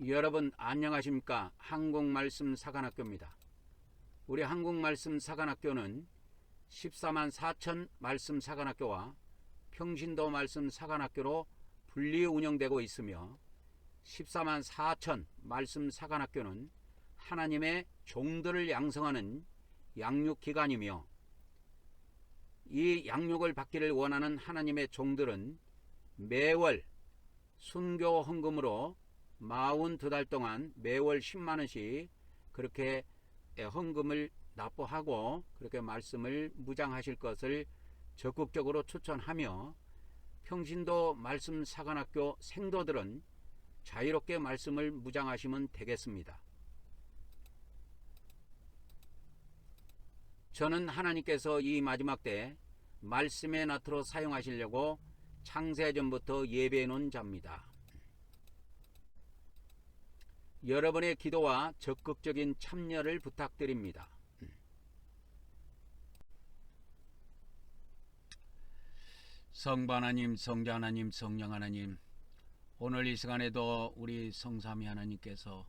여러분 안녕하십니까? 한국말씀 사관학교입니다. 우리 한국말씀 사관학교는 14만 4천 말씀 사관학교와 평신도 말씀 사관학교로 분리 운영되고 있으며 14만 4천 말씀 사관학교는 하나님의 종들을 양성하는 양육기관이며 이 양육을 받기를 원하는 하나님의 종들은 매월 순교 헌금으로 42달 동안 매월 10만원씩 그렇게 헌금을 납부하고 그렇게 말씀을 무장하실 것을 적극적으로 추천하며 평신도 말씀 사관학교 생도들은 자유롭게 말씀을 무장하시면 되겠습니다. 저는 하나님께서 이 마지막 때 말씀의 나트로 사용하시려고 창세전부터 예배해 놓은 자입니다. 여러분의 기도와 적극적인 참여를 부탁드립니다. 성부 하나님, 성자 하나님, 성령 하나님, 오늘 이 시간에도 우리 성삼위 하나님께서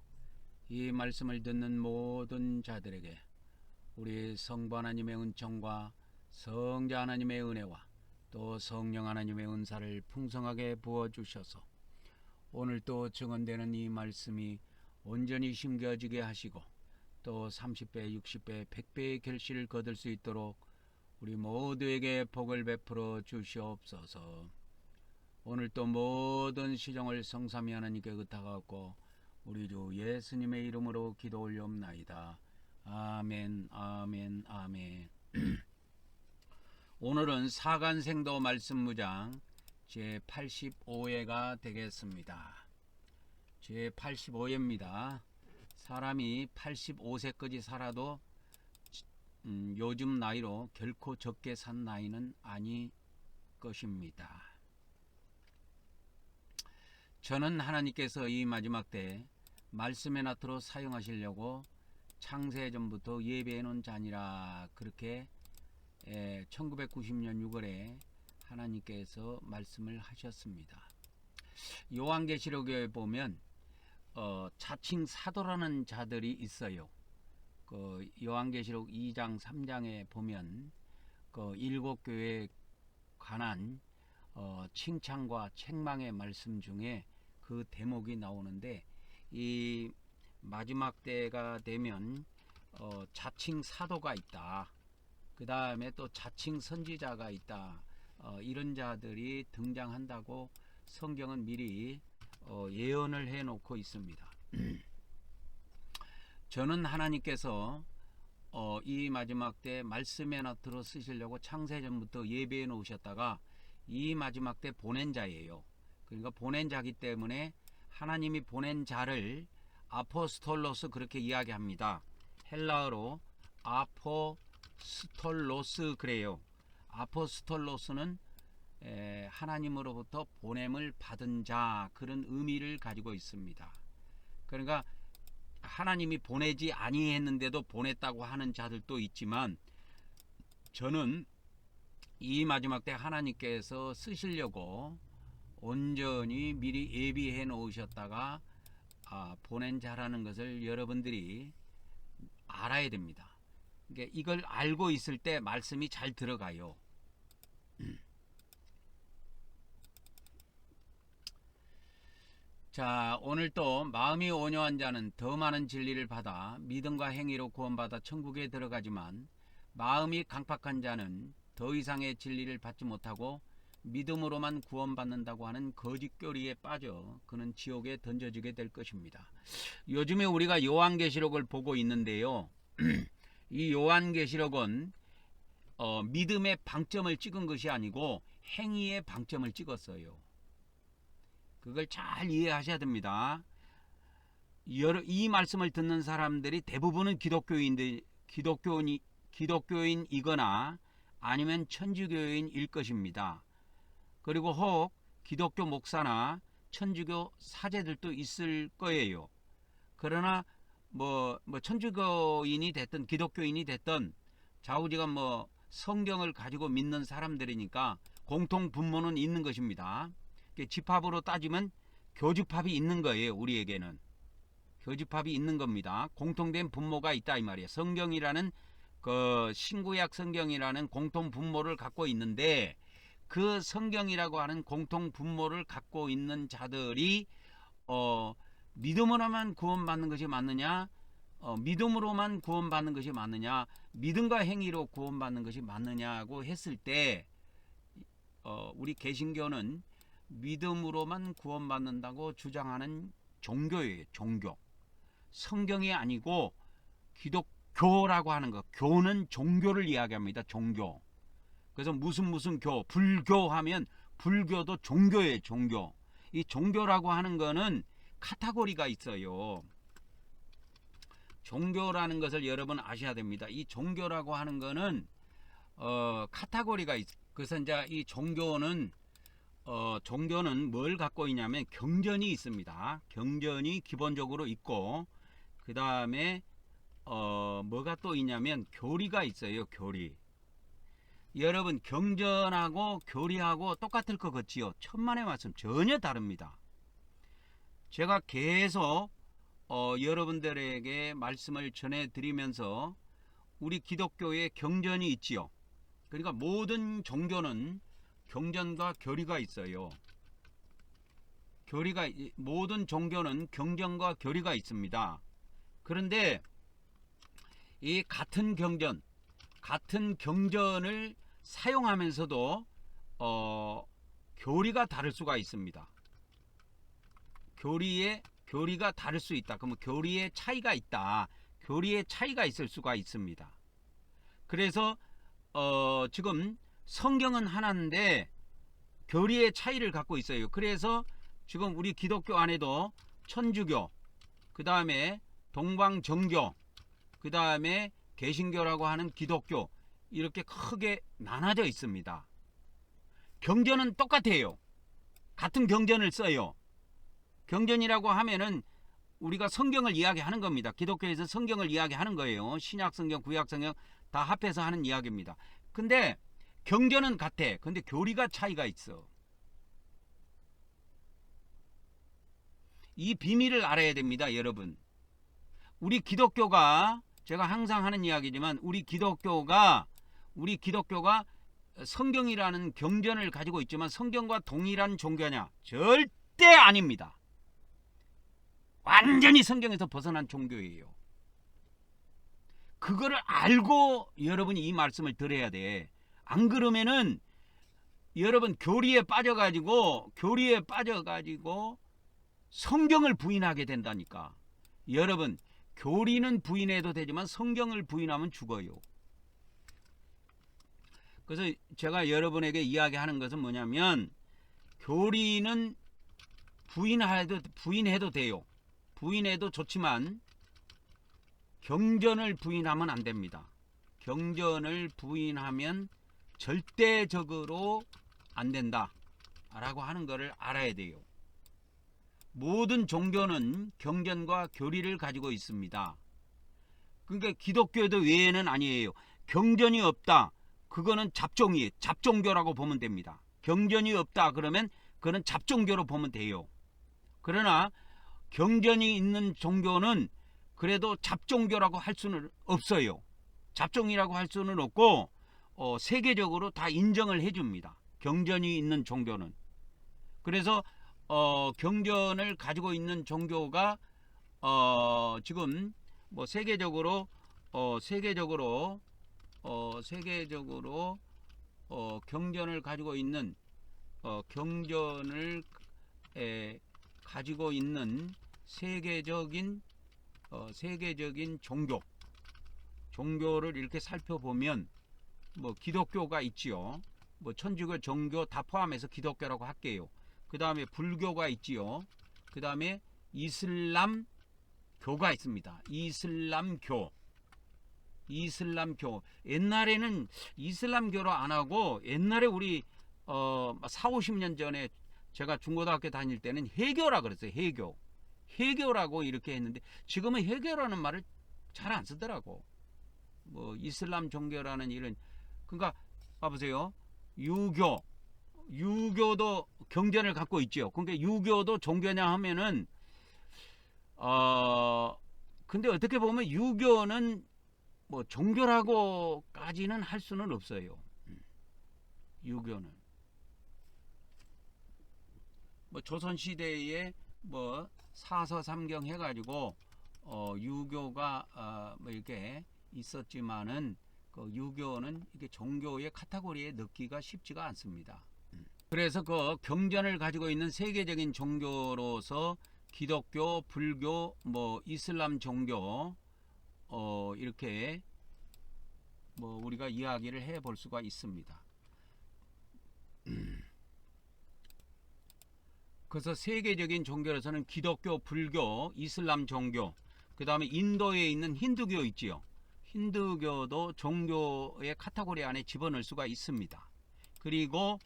이 말씀을 듣는 모든 자들에게 우리 성부 하나님의 은총과 성자 하나님의 은혜와 또 성령 하나님의 은사를 풍성하게 부어주셔서 오늘 또 증언되는 이 말씀이 온전히 심겨지게 하시고 또 30배, 60배, 100배의 결실을 거둘 수 있도록 우리 모두에게 복을 베풀어 주시옵소서. 오늘 또 모든 시정을 성삼위 하나님께 의탁하고 우리 주 예수님의 이름으로 기도 올려옵나이다. 아멘, 아멘, 아멘. 오늘은 사간생도 말씀무장 제85회가 되겠습니다. 제85회입니다. 사람이 85세까지 살아도 요즘 나이로 결코 적게 산 나이는 아니 것입니다. 저는 하나님께서 이 마지막 때 말씀의 나트로 사용하시려고 창세전부터 예배해 놓은 자니라 그렇게 1990년 6월에 하나님께서 말씀을 하셨습니다. 요한계시록에 보면 자칭 사도라는 자들이 있어요. 그 요한계시록 2장 3장에 보면 그 7교회에 관한 칭찬과 책망의 말씀 중에 그 대목이 나오는데 이 마지막 때가 되면 자칭 사도가 있다. 그 다음에 또 자칭 선지자가 있다. 이런 자들이 등장한다고 성경은 미리 예언을 해 놓고 있습니다. 저는 하나님께서 이 마지막 때 말씀의 나트로 쓰시려고 창세전부터 예배해 놓으셨다가 이 마지막 때 보낸 자예요. 그러니까 보낸 자기 때문에 하나님이 보낸 자를 아포스톨로스 그렇게 이야기합니다. 헬라어로 아포스톨로스 그래요. 아포스톨로스는 하나님으로부터 보냄을 받은 자 그런 의미를 가지고 있습니다. 그러니까 하나님이 보내지 아니했는데도 보냈다고 하는 자들도 있지만 저는 이 마지막 때 하나님께서 쓰시려고 온전히 미리 예비해 놓으셨다가 보낸 자라는 것을 여러분들이 알아야 됩니다. 그러니까 이걸 알고 있을 때 말씀이 잘 들어가요. 자, 오늘 또 마음이 온유한 자는 더 많은 진리를 받아 믿음과 행위로 구원받아 천국에 들어가지만 마음이 강팍한 자는 더 이상의 진리를 받지 못하고 믿음으로만 구원받는다고 하는 거짓교리에 빠져 그는 지옥에 던져지게 될 것입니다. 요즘에 우리가 요한계시록을 보고 있는데요. 이 요한계시록은 믿음의 방점을 찍은 것이 아니고 행위의 방점을 찍었어요. 그걸 잘 이해하셔야 됩니다. 이 말씀을 듣는 사람들이 대부분은 기독교인이거나 아니면 천주교인일 것입니다. 그리고 혹 기독교 목사나 천주교 사제들도 있을 거예요. 그러나 뭐 천주교인이 됐든 기독교인이 됐든 좌우지간 성경을 가지고 믿는 사람들이니까 공통 분모는 있는 것입니다. 집합으로 따지면 교집합이 있는 거예요. 우리에게는. 교집합이 있는 겁니다. 공통된 분모가 있다 이 말이에요. 성경이라는 그 신구약 성경이라는 공통 분모를 갖고 있는데 그 성경이라고 하는 공통 분모를 갖고 있는 자들이 믿음으로만 구원받는 것이 맞느냐, 믿음으로만 구원받는 것이 맞느냐, 믿음과 행위로 구원받는 것이 맞느냐고 했을 때 우리 개신교는 믿음으로만 구원받는다고 주장하는 종교예요. 종교. 성경이 아니고 기독교라고 하는 거. 교는 종교를 이야기합니다. 종교. 그래서 무슨 교, 불교하면 불교도 종교예요. 종교. 이 종교라고 하는 거는 카테고리가 있어요. 종교라는 것을 여러분 아셔야 됩니다. 이 종교라고 하는 거는 카테고리가 있어요. 그래서 이제 이 종교는 뭘 갖고 있냐면 경전이 있습니다. 경전이 기본적으로 있고 그 다음에 뭐가 또 있냐면 교리가 있어요. 교리. 여러분 경전하고 교리하고 똑같을 것 같지요? 천만의 말씀 전혀 다릅니다. 제가 계속 여러분들에게 말씀을 전해드리면서 우리 기독교에 경전이 있지요. 그러니까 모든 종교는 경전과 교리가 있어요. 모든 종교는 경전과 교리가 있습니다. 그런데 이 같은 경전을 사용하면서도 교리가 다를 수가 있습니다. 교리가 다를 수 있다. 그러면 교리의 차이가 있다. 교리의 차이가 있을 수가 있습니다. 그래서 지금 성경은 하나인데 교리의 차이를 갖고 있어요. 그래서 지금 우리 기독교 안에도 천주교, 그 다음에 동방정교, 그 다음에 개신교라고 하는 기독교 이렇게 크게 나눠져 있습니다. 경전은 똑같아요. 같은 경전을 써요. 경전이라고 하면은 우리가 성경을 이야기하는 겁니다. 기독교에서 성경을 이야기하는 거예요. 신약성경, 구약성경 다 합해서 하는 이야기입니다. 근데 경전은 같아. 근데 교리가 차이가 있어. 이 비밀을 알아야 됩니다, 여러분. 우리 기독교가 제가 항상 하는 이야기지만 우리 기독교가 성경이라는 경전을 가지고 있지만 성경과 동일한 종교냐? 절대 아닙니다. 완전히 성경에서 벗어난 종교예요. 그거를 알고 여러분이 이 말씀을 들어야 돼. 안 그러면은 여러분 교리에 빠져가지고 성경을 부인하게 된다니까. 여러분 교리는 부인해도 되지만 성경을 부인하면 죽어요. 그래서 제가 여러분에게 이야기하는 것은 뭐냐면 교리는 부인해도 돼요. 부인해도 좋지만 경전을 부인하면 안 됩니다. 경전을 부인하면 절대적으로 안 된다 라고 하는 것을 알아야 돼요. 모든 종교는 경전과 교리를 가지고 있습니다. 그러니까 기독교도 외에는 아니에요. 경전이 없다. 그거는 잡종교라고 보면 됩니다. 경전이 없다 그러면 그거는 잡종교로 보면 돼요. 그러나 경전이 있는 종교는 그래도 잡종교라고 할 수는 없어요. 잡종이라고 할 수는 없고 세계적으로 다 인정을 해줍니다. 경전이 있는 종교는. 그래서 경전을 가지고 있는 종교가 지금 뭐 세계적으로 경전을 가지고 있는 세계적인 종교를 이렇게 살펴보면 뭐 기독교가 있지요. 뭐 천주교, 정교 다 포함해서 기독교라고 할게요. 그 다음에 불교가 있지요. 그 다음에 이슬람교가 있습니다. 이슬람교. 옛날에는 이슬람교로 안 하고 옛날에 우리 40-50년 전에 제가 중고등학교 다닐 때는 해교라 그랬어요. 해교라고 이렇게 했는데 지금은 해교라는 말을 잘 안 쓰더라고. 뭐 이슬람 종교라는 이런, 그러니까 봐보세요. 유교도 경전을 갖고 있죠. 그러니까 유교도 종교냐 하면은 근데 어떻게 보면 유교는 뭐 종교라고까지는 할 수는 없어요. 유교는 뭐 조선 시대에 뭐 사서삼경 해가지고 유교가 뭐 이렇게 있었지만은 그 유교는 이게 종교의 카테고리에 넣기가 쉽지가 않습니다. 그래서 그 경전을 가지고 있는 세계적인 종교로서 기독교, 불교, 뭐 이슬람 종교 이렇게 뭐 우리가 이야기를 해 볼 수가 있습니다. 그래서 세계적인 종교로서는 기독교, 불교, 이슬람 종교, 그 다음에 인도에 있는 힌두교 있지요. 힌두교도 종교의 카테고리 안에 집어넣을 수가 있습니다. 그리고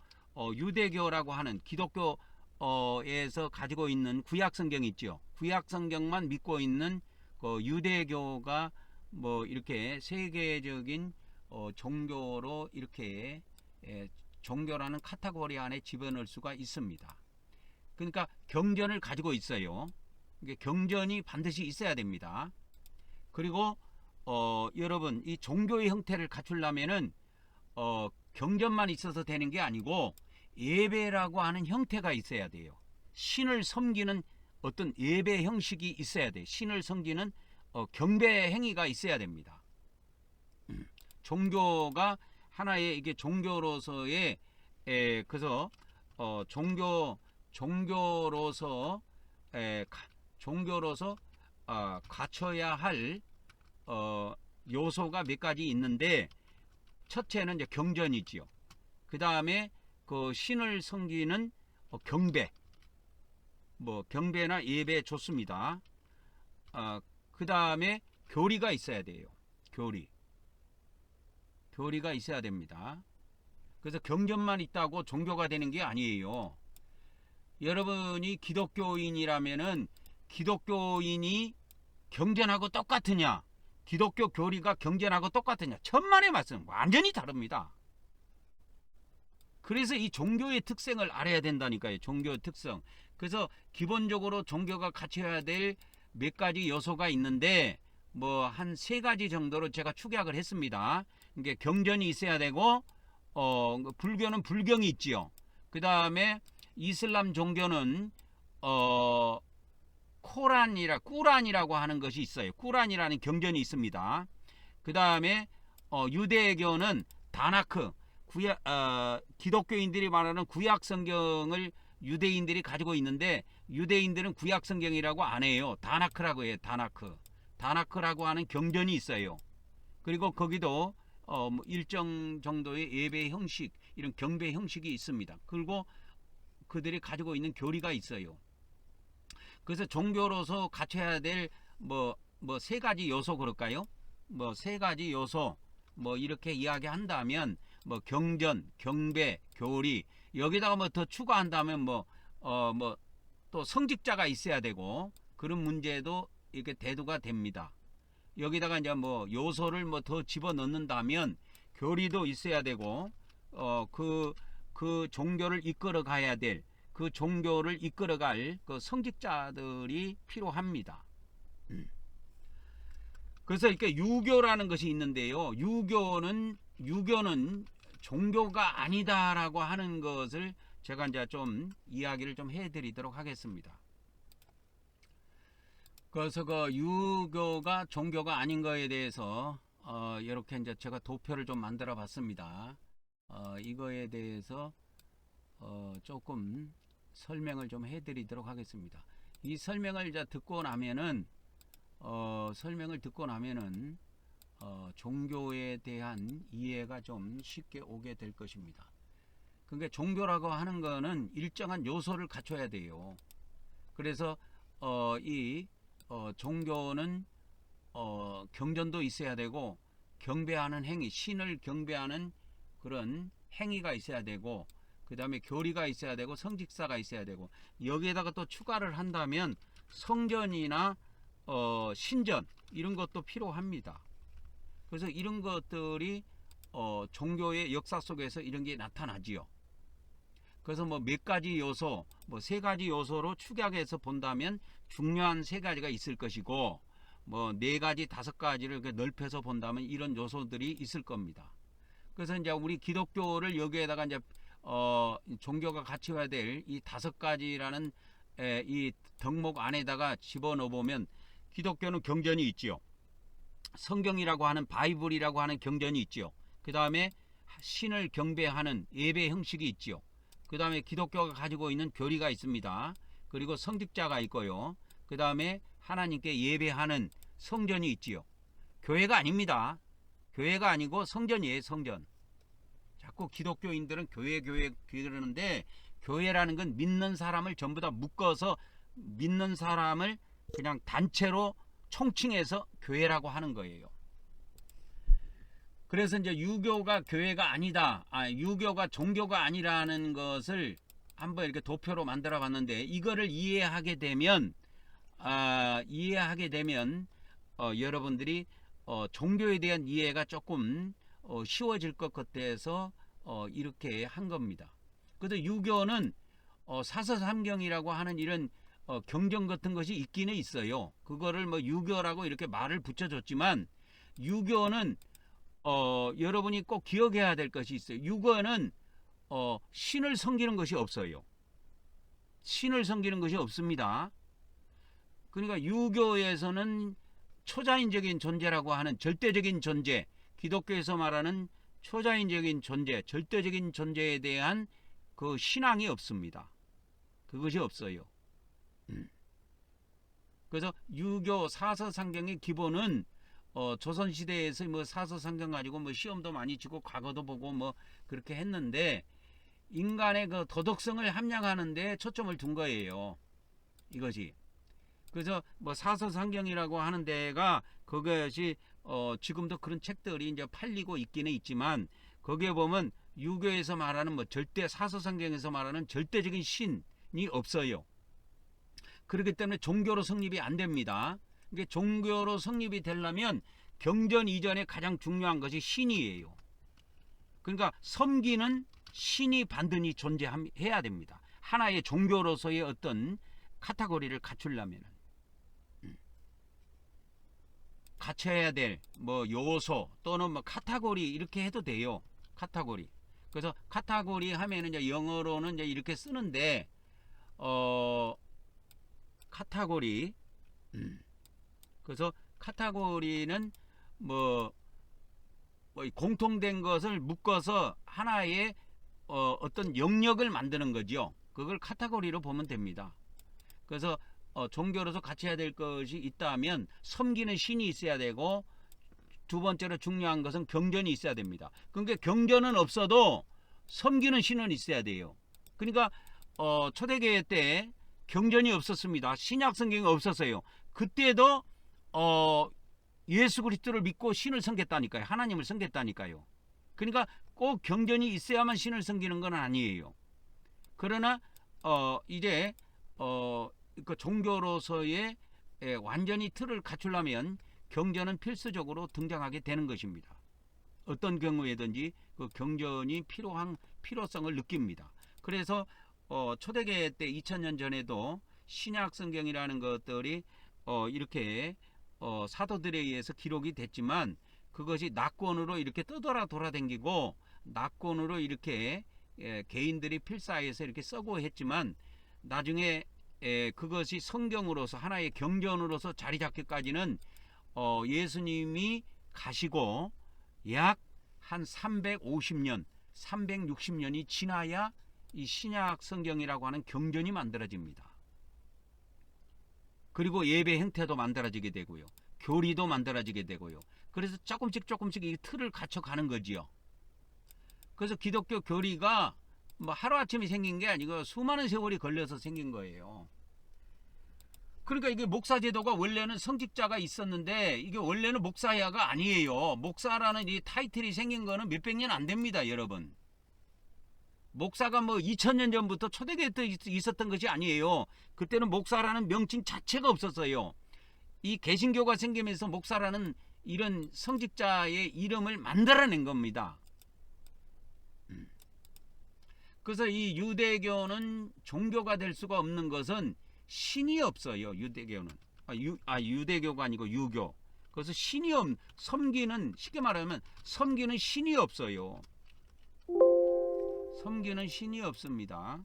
유대교라고 하는 기독교에서 가지고 있는 구약성경 있죠. 구약성경만 믿고 있는 그 유대교가 뭐 이렇게 세계적인 종교로 이렇게 종교라는 카테고리 안에 집어넣을 수가 있습니다. 그러니까 경전을 가지고 있어요. 경전이 반드시 있어야 됩니다. 그리고 여러분 이 종교의 형태를 갖추려면은 경전만 있어서 되는 게 아니고 예배라고 하는 형태가 있어야 돼요. 신을 섬기는 어떤 예배 형식이 있어야 돼. 신을 섬기는 경배 행위가 있어야 됩니다. 종교가 하나의 이게 종교로서의 그래서 종교로서 갖춰야 할 요소가 몇 가지 있는데 첫째는 이제 경전이지요. 그 다음에 그 신을 섬기는 경배, 뭐 경배나 예배 좋습니다. 그 다음에 교리가 있어야 돼요. 교리가 있어야 됩니다. 그래서 경전만 있다고 종교가 되는 게 아니에요. 여러분이 기독교인이라면은 기독교인이 경전하고 똑같으냐, 기독교 교리가 경전하고 똑같으냐, 천만의 말씀 완전히 다릅니다. 그래서 이 종교의 특성을 알아야 된다니까요. 종교의 특성. 그래서 기본적으로 종교가 갖춰야 될 몇 가지 요소가 있는데 뭐 한 3가지 정도로 제가 축약을 했습니다. 이게 경전이 있어야 되고 불교는 불경이 있지요. 그 다음에 이슬람 종교는 꾸란이라고 하는 것이 있어요. 꾸란이라는 경전이 있습니다. 그 다음에 유대교는 다나크, 기독교인들이 말하는 구약 성경을 유대인들이 가지고 있는데 유대인들은 구약 성경이라고 안 해요. 다나크라고 해요. 다나크라고 하는 경전이 있어요. 그리고 거기도 일정 정도의 예배 형식, 이런 경배 형식이 있습니다. 그리고 그들이 가지고 있는 교리가 있어요. 그래서 종교로서 갖춰야 될 뭐 3가지 요소 그럴까요? 뭐 3가지 요소 뭐 이렇게 이야기한다면 뭐 경전, 경배, 교리, 여기다가 뭐 더 추가한다면 또 성직자가 있어야 되고 그런 문제도 이렇게 대두가 됩니다. 여기다가 이제 뭐 요소를 뭐 더 집어넣는다면 교리도 있어야 되고 그 종교를 이끌어 가야 될, 그 종교를 이끌어갈 그 성직자들이 필요합니다. 그래서 이렇게 유교라는 것이 있는데요. 유교는 종교가 아니다라고 하는 것을 제가 이제 좀 이야기를 좀 해드리도록 하겠습니다. 그래서 그 유교가 종교가 아닌 거에 대해서 이렇게 이제 제가 도표를 좀 만들어 봤습니다. 이거에 대해서 조금 설명을 좀 해드리도록 하겠습니다. 이 설명을 이제 듣고 나면은 종교에 대한 이해가 좀 쉽게 오게 될 것입니다. 그러니까 종교라고 하는 거는 일정한 요소를 갖춰야 돼요. 그래서 종교는 경전도 있어야 되고 경배하는 행위, 신을 경배하는 그런 행위가 있어야 되고 그 다음에 교리가 있어야 되고 성직사가 있어야 되고 여기에다가 또 추가를 한다면 성전이나 신전 이런 것도 필요합니다. 그래서 이런 것들이 종교의 역사 속에서 이런 게 나타나지요. 그래서 뭐 몇 가지 요소, 뭐 3가지 요소로 축약해서 본다면 중요한 3가지가 있을 것이고 뭐 4가지 5가지를 넓혀서 본다면 이런 요소들이 있을 겁니다. 그래서 이제 우리 기독교를 여기에다가 이제 종교가 같이 와야 될 이 5가지라는 이 덕목 안에다가 집어넣어 보면 기독교는 경전이 있지요. 성경이라고 하는 바이블이라고 하는 경전이 있지요. 그 다음에 신을 경배하는 예배 형식이 있지요. 그 다음에 기독교가 가지고 있는 교리가 있습니다. 그리고 성직자가 있고요. 그 다음에 하나님께 예배하는 성전이 있지요. 교회가 아닙니다. 교회가 아니고 성전이에요. 성전. 자꾸 기독교인들은 교회 그러는데, 교회라는 건 믿는 사람을 전부 다 묶어서 믿는 사람을 그냥 단체로 총칭해서 교회라고 하는 거예요. 그래서 이제 유교가 교회가 아니다, 유교가 종교가 아니라는 것을 한번 이렇게 도표로 만들어 봤는데, 이거를 이해하게 되면 여러분들이 종교에 대한 이해가 조금 쉬워질 것 같아서 이렇게 한 겁니다. 그래서 유교는 사서삼경이라고 하는 이런 경전 같은 것이 있기는 있어요. 그거를 뭐 유교라고 이렇게 말을 붙여줬지만, 유교는 여러분이 꼭 기억해야 될 것이 있어요. 유교는 신을 섬기는 것이 없어요. 신을 섬기는 것이 없습니다. 그러니까 유교에서는 초자인적인 존재라고 하는 절대적인 존재, 기독교에서 말하는 초자인적인 존재, 절대적인 존재에 대한 그 신앙이 없습니다. 그것이 없어요. 그래서 유교 사서상경의 기본은 조선시대에서 뭐 사서상경 가지고 뭐 시험도 많이 치고 과거도 보고 뭐 그렇게 했는데, 인간의 그 도덕성을 함양하는 데 초점을 둔 거예요. 이것이. 그래서 뭐 사서상경이라고 하는 데가 그것이 지금도 그런 책들이 이제 팔리고 있기는 있지만, 거기에 보면 유교에서 말하는 뭐 절대, 사서상경에서 말하는 절대적인 신이 없어요. 그렇기 때문에 종교로 성립이 안 됩니다. 이게 종교로 성립이 되려면 경전 이전에 가장 중요한 것이 신이에요. 그러니까 섬기는 신이 반드시 존재해야 됩니다. 하나의 종교로서의 어떤 카테고리를 갖추려면 갖춰야 될 뭐 요소 또는 뭐 카테고리 이렇게 해도 돼요. 카테고리. 그래서 카테고리 하면은 이제 영어로는 이제 이렇게 쓰는데 카테고리. 그래서 카테고리는 뭐 공통된 것을 묶어서 하나의 어떤 영역을 만드는 거죠. 그걸 카테고리로 보면 됩니다. 그래서 종교로서 갖춰야 될 것이 있다면 섬기는 신이 있어야 되고, 두 번째로 중요한 것은 경전이 있어야 됩니다. 그러니까 경전은 없어도 섬기는 신은 있어야 돼요. 그러니까 초대교회 때 경전이 없었습니다. 신약 성경이 없었어요. 그때도 예수 그리스도를 믿고 신을 섬겼다니까요. 하나님을 섬겼다니까요. 그러니까 꼭 경전이 있어야만 신을 섬기는 건 아니에요. 그러나 이제 그 종교로서의 완전히 틀을 갖추려면 경전은 필수적으로 등장하게 되는 것입니다. 어떤 경우에든지 그 경전이 필요한 필요성을 느낍니다. 그래서 초대교회 때 2000년 전에도 신약 성경이라는 것들이 이렇게 사도들에 의해서 기록이 됐지만, 그것이 낙권으로 이렇게 돌아다니고 낙권으로 이렇게 개인들이 필사해서 이렇게 쓰고 했지만, 나중에 그것이 성경으로서 하나의 경전으로서 자리 잡기까지는 예수님이 가시고 약 한 350년, 360년이 지나야 이 신약 성경이라고 하는 경전이 만들어집니다. 그리고 예배 형태도 만들어지게 되고요. 교리도 만들어지게 되고요. 그래서 조금씩 이 틀을 갖춰가는 거지요. 그래서 기독교 교리가 뭐 하루아침에 생긴 게 아니고 수많은 세월이 걸려서 생긴 거예요. 그러니까 이게 목사제도가 원래는 성직자가 있었는데, 이게 원래는 목사야가 아니에요. 목사라는 이 타이틀이 생긴 거는 몇백 년 안 됩니다, 여러분. 목사가 뭐 2000년 전부터 초대교회 때 있었던 것이 아니에요. 그때는 목사라는 명칭 자체가 없었어요. 이 개신교가 생기면서 목사라는 이런 성직자의 이름을 만들어낸 겁니다. 그래서 이 유대교는 종교가 될 수가 없는 것은 신이 없어요. 유대교는 유대교가 아니고 유교. 그래서 섬기는, 쉽게 말하면 섬기는 신이 없어요. 섬기는 신이 없습니다.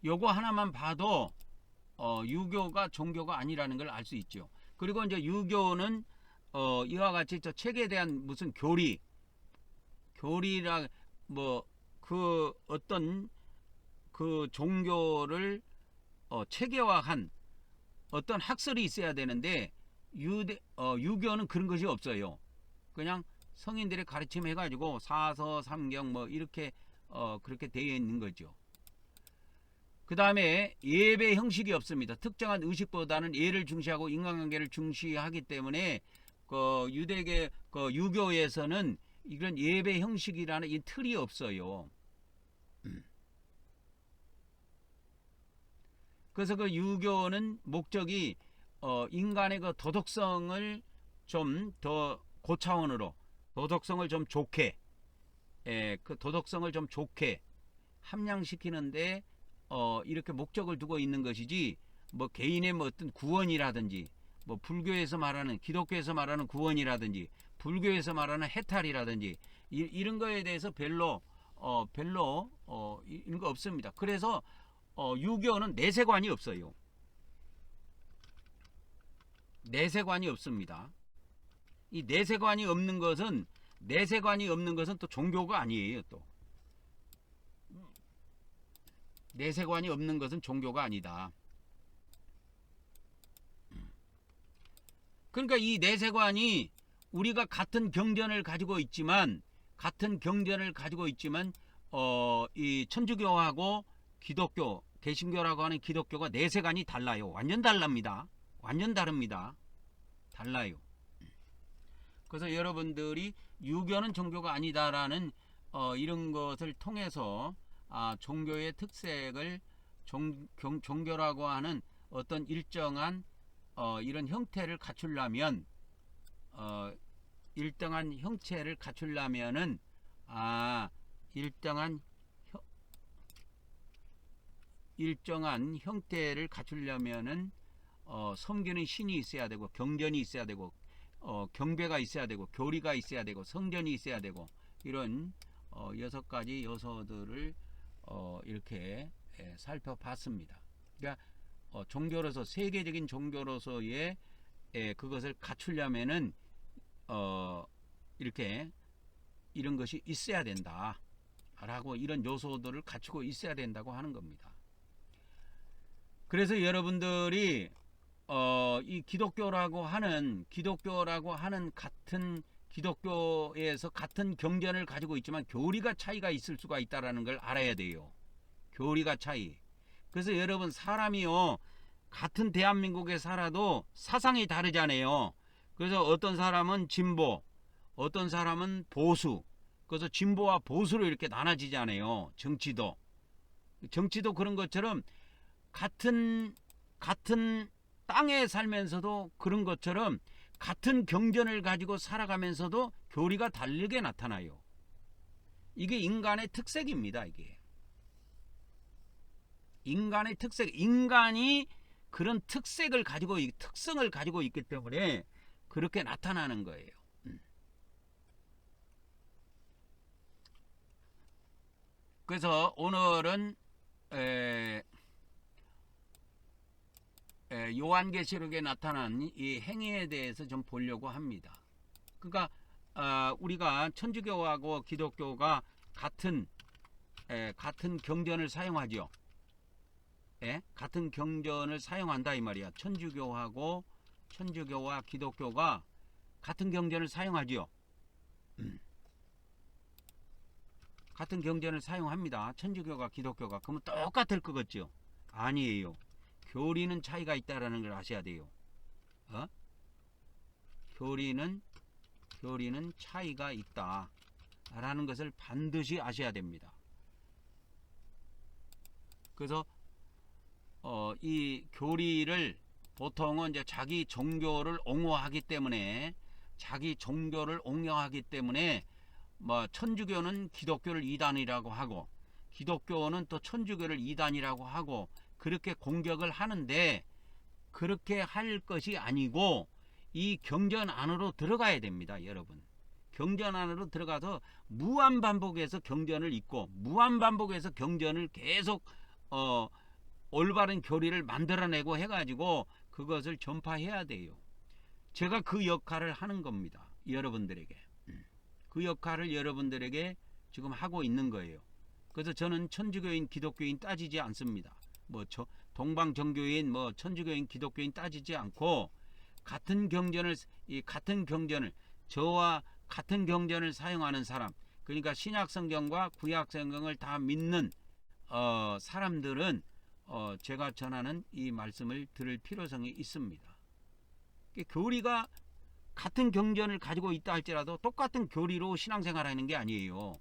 요거 하나만 봐도 유교가 종교가 아니라는 걸 알 수 있죠. 그리고 이제 유교는 이와 같이 저 책에 대한 무슨 교리라 뭐 그 어떤 그 종교를 체계화한 어떤 학설이 있어야 되는데 유교는 그런 것이 없어요. 그냥 성인들의 가르침 해가지고 사서 삼경 뭐 이렇게 그렇게 되어 있는 거죠. 그 다음에 예배 형식이 없습니다. 특정한 의식보다는 예를 중시하고 인간관계를 중시하기 때문에 유대계 유교에서는 이런 예배 형식이라는 이 틀이 없어요. 그래서 그 유교는 목적이 인간의 그 도덕성을 좀 더 고차원으로 도덕성을 좀 좋게 그 도덕성을 좀 좋게 함양시키는데 이렇게 목적을 두고 있는 것이지 뭐 개인의 뭐 어떤 구원이라든지 뭐 불교에서 말하는 기독교에서 말하는 구원이라든지 불교에서 말하는 해탈이라든지 이런 거에 대해서 별로 이런 거 없습니다. 그래서 유교는 내세관이 없어요. 내세관이 없습니다. 이 내세관이 없는 것은 또 종교가 아니에요. 또 내세관이 없는 것은 종교가 아니다. 그러니까 이 내세관이 우리가 같은 경전을 가지고 있지만 이 천주교하고 기독교 개신교라고 하는 기독교가 내세관이 달라요. 완전 달랍니다. 완전 다릅니다. 달라요. 그래서 여러분들이 유교는 종교가 아니다라는 이런 것을 통해서 종교의 특색을 종교라고 하는 어떤 일정한 이런 형태를 갖추려면 일정한 형체를 갖추려면은 일정한 형태를 갖추려면은 섬기는 신이 있어야 되고 경전이 있어야 되고 경배가 있어야 되고 교리가 있어야 되고 성전이 있어야 되고 이런 6가지 요소들을 이렇게 살펴봤습니다. 그러니까 종교로서 세계적인 종교로서의 그것을 갖추려면은 이렇게 이런 것이 있어야 된다 라고 이런 요소들을 갖추고 있어야 된다고 하는 겁니다. 그래서 여러분들이 이 기독교라고 하는 같은 기독교에서 같은 경전을 가지고 있지만 교리가 차이가 있을 수가 있다라는 걸 알아야 돼요. 교리가 차이. 그래서 여러분 사람이요 같은 대한민국에 살아도 사상이 다르잖아요. 그래서 어떤 사람은 진보, 어떤 사람은 보수. 그래서 진보와 보수로 이렇게 나눠지잖아요. 정치도 그런 것처럼 같은 땅에 살면서도 그런 것처럼 같은 경전을 가지고 살아가면서도 교리가 다르게 나타나요. 이게 인간의 특색입니다. 이게 인간의 특색, 인간이 그런 특성을 가지고 있기 때문에 그렇게 나타나는 거예요. 그래서 오늘은 요한계시록에 나타난 이 행위에 대해서 좀 보려고 합니다. 그러니까 우리가 천주교하고 기독교가 같은 경전을 사용하죠. 같은 경전을 사용한다 이 말이야. 천주교와 기독교가 같은 경전을 사용하죠. 같은 경전을 사용합니다. 천주교가 기독교가. 그러면 똑같을 것 같죠? 아니에요. 교리는 차이가 있다라는 걸 아셔야 돼요. 교리는 차이가 있다라는 것을 반드시 아셔야 됩니다. 그래서 이 교리를 보통은 이제 자기 종교를 옹호하기 때문에 뭐 천주교는 기독교를 이단이라고 하고 기독교는 또 천주교를 이단이라고 하고 그렇게 공격을 하는데 그렇게 할 것이 아니고 이 경전 안으로 들어가야 됩니다. 여러분, 경전 안으로 들어가서 무한반복해서 경전을 읽고 무한반복해서 경전을 계속 올바른 교리를 만들어내고 해가지고 그것을 전파해야 돼요. 제가 그 역할을 하는 겁니다. 여러분들에게. 그 역할을 여러분들에게 지금 하고 있는 거예요. 그래서 저는 천주교인 기독교인 따지지 않습니다. 뭐 동방정교인 뭐 천주교인 기독교인 따지지 않고 같은 경전을 저와 같은 경전을 사용하는 사람, 그러니까 신약성경과 구약성경을 다 믿는 사람들은 제가 전하는 이 말씀을 들을 필요성이 있습니다. 교리가 같은 경전을 가지고 있다 할지라도 똑같은 교리로 신앙생활하는 게 아니에요.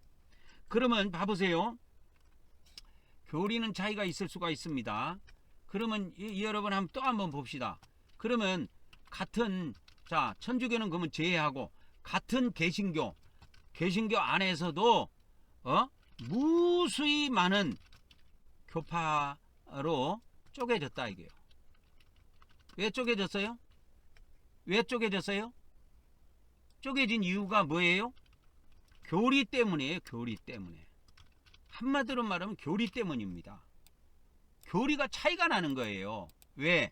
그러면 봐보세요. 교리는 차이가 있을 수가 있습니다. 그러면 여러분 또 한번 봅시다. 그러면 같은 천주교는 그러면 제외하고 같은 개신교 안에서도 무수히 많은 교파로 쪼개졌다 이게요. 왜 쪼개졌어요? 왜 쪼개졌어요? 쪼개진 이유가 뭐예요? 교리 때문이에요. 교리 때문에. 한마디로 말하면 교리 때문입니다. 교리가 차이가 나는 거예요. 왜?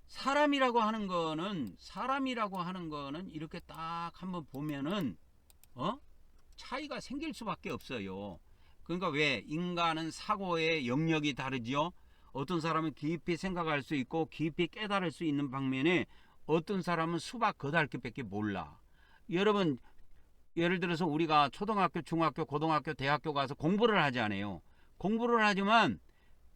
사람이라고 하는 거는 이렇게 딱 한번 보면은 차이가 생길 수밖에 없어요. 그러니까 왜? 인간은 사고의 영역이 다르지요. 어떤 사람은 깊이 생각할 수 있고 깊이 깨달을 수 있는 방면에 어떤 사람은 수박 거달기밖에 몰라. 여러분, 예를 들어서 우리가 초등학교, 중학교, 고등학교, 대학교 가서 공부를 하지 않아요. 공부를 하지만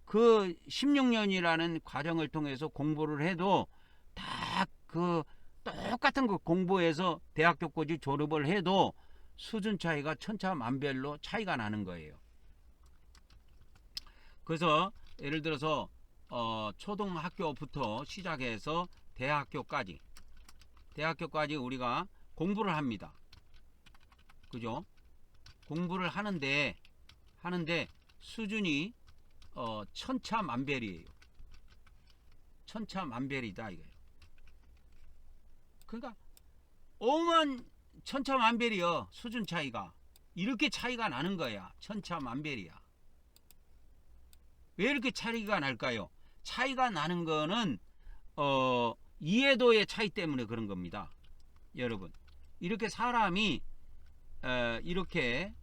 그 16년이라는 과정을 통해서 공부를 해도 다 그 똑같은 그 공부에서 대학교까지 졸업을 해도 수준 차이가 천차만별로 차이가 나는 거예요. 그래서 예를 들어서 초등학교부터 시작해서 대학교까지 우리가 공부를 합니다. 그죠? 공부를 하는데 수준이 천차만별이에요. 천차만별이다 이거예요. 그러니까 오만 천차만별이요. 수준 차이가 이렇게 차이가 나는 거야. 천차만별이야. 왜 이렇게 차이가 날까요? 차이가 나는 거는 이해도의 차이 때문에 그런 겁니다. 여러분, 이렇게 사람이 이렇게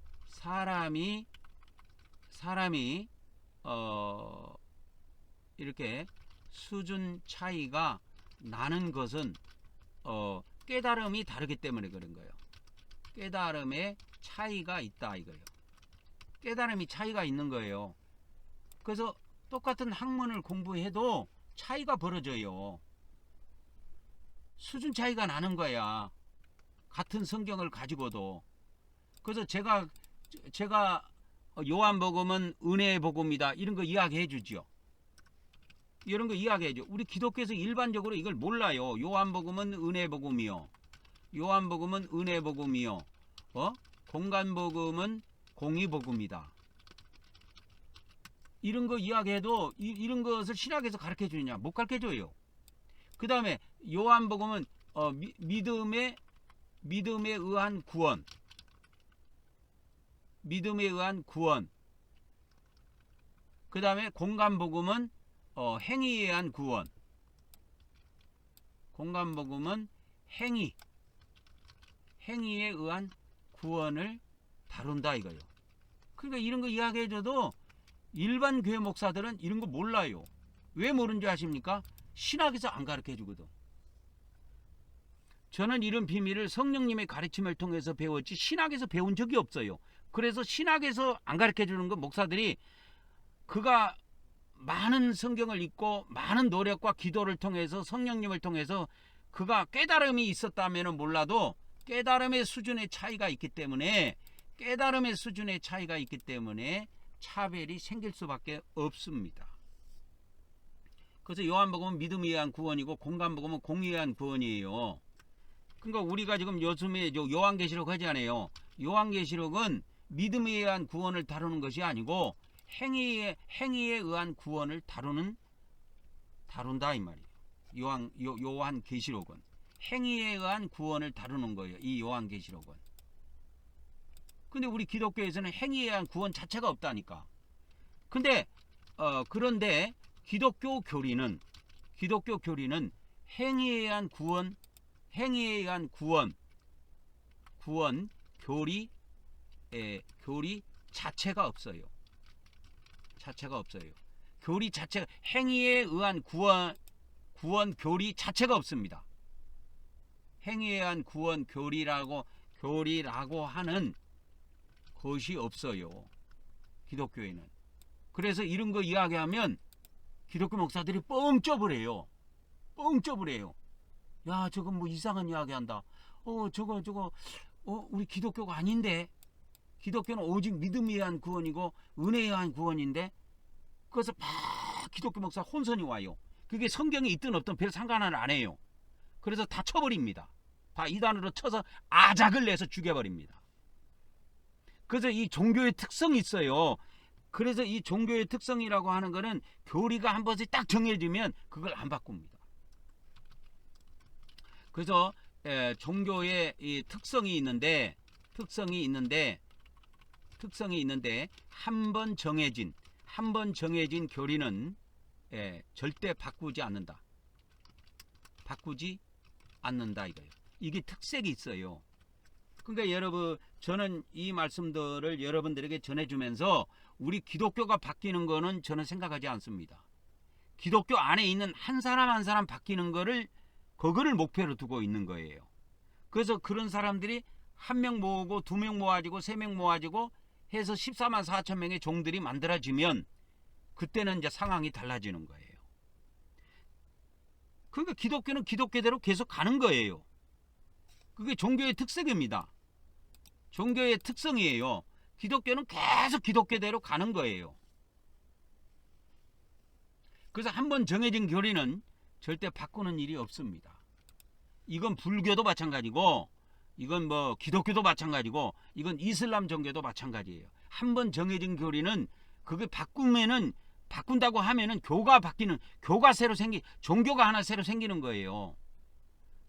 수준 차이가 나는 것은 깨달음이 다르기 때문에 그런 거예요. 깨달음에 차이가 있다 이거예요. 깨달음이 차이가 있는 거예요. 그래서 똑같은 학문을 공부해도 차이가 벌어져요. 수준 차이가 나는 거야. 같은 성경을 가지고도. 그래서 제가 요한복음은 은혜의 복음이다 이런 거 이야기해 주죠. 이런 거 이야기해 줘. 우리 기독교에서 일반적으로 이걸 몰라요. 요한복음은 은혜의 복음이요. 요한복음은 은혜의 복음이요. 공간복음은 공의복음이다. 이런 거 이야기해도 이런 것을 신학에서 가르쳐 주느냐? 못 가르쳐 줘요. 그 다음에 요한복음은 믿음에 의한 구원. 믿음에 의한 구원. 그 다음에 공간복음은 행위에 의한 구원. 공간복음은 행위에 의한 구원을 다룬다 이거예요. 그러니까 이런 거 이야기해줘도 일반 교회 목사들은 이런 거 몰라요. 왜 모르는 줄 아십니까? 신학에서 안 가르쳐 주거든. 저는 이런 비밀을 성령님의 가르침을 통해서 배웠지 신학에서 배운 적이 없어요. 그래서 신학에서 안 가르쳐 주는 거 목사들이 그가 많은 성경을 읽고 많은 노력과 기도를 통해서 성령님을 통해서 그가 깨달음이 있었다면 몰라도 깨달음의 수준의 차이가 있기 때문에 차별이 생길 수밖에 없습니다. 그래서 요한복음은 믿음에 의한 구원이고 공간복음은 공의에 의한 구원이에요. 그러니까 우리가 지금 요즘에 요한계시록 하지 않아요. 요한계시록은 믿음에 의한 구원을 다루는 것이 아니고 행위에 의한 구원을 다룬다 이 말이에요. 요한계시록은 행위에 의한 구원을 다루는 거예요. 이 요한계시록은. 근데 우리 기독교에서는 행위에 의한 구원 자체가 없다니까. 근데 그런데 기독교 교리는 행위에 의한 구원 교리 자체가 없어요. 교리 자체가 행위에 의한 구원 교리 자체가 없습니다. 행위에 의한 구원 교리라고 하는 것이 없어요. 기독교에는. 그래서 이런 거 이야기하면 기독교 목사들이 뻥쩍을 해요. 야, 저건 뭐 이상한 이야기한다. 저거 우리 기독교가 아닌데. 기독교는 오직 믿음에 의한 구원이고 은혜에 의한 구원인데. 그래서 막 기독교 목사 혼선이 와요. 그게 성경에 있든 없든 별 상관을 안 해요. 그래서 다 쳐버립니다. 다 이단으로 쳐서 아작을 내서 죽여버립니다. 그래서 이 종교의 특성이 있어요. 그래서 이 종교의 특성이라고 하는 거는 교리가 한 번씩 딱 정해지면 그걸 안 바꿉니다. 그래서 종교의 이 특성이 있는데 한 번 정해진 교리는 절대 바꾸지 않는다 이거예요. 이게 특색이 있어요. 그러니까 여러분, 저는 이 말씀들을 여러분들에게 전해주면서 우리 기독교가 바뀌는 거는 저는 생각하지 않습니다. 기독교 안에 있는 한 사람 한 사람 바뀌는 그거를 목표로 두고 있는 거예요. 그래서 그런 사람들이 한 명 모으고 두 명 모아지고 세 명 모아지고 해서 14만 4천 명의 종들이 만들어지면 그때는 이제 상황이 달라지는 거예요. 그러니까 기독교는 기독교대로 계속 가는 거예요. 그게 종교의 특색입니다. 종교의 특성이에요. 기독교는 계속 기독교대로 가는 거예요. 그래서 한번 정해진 교리는 절대 바꾸는 일이 없습니다. 이건 불교도 마찬가지고, 이건 뭐 기독교도 마찬가지고, 이건 이슬람 종교도 마찬가지예요. 한번 정해진 교리는 그게 바꾼다고 하면은 종교가 하나 새로 생기는 거예요.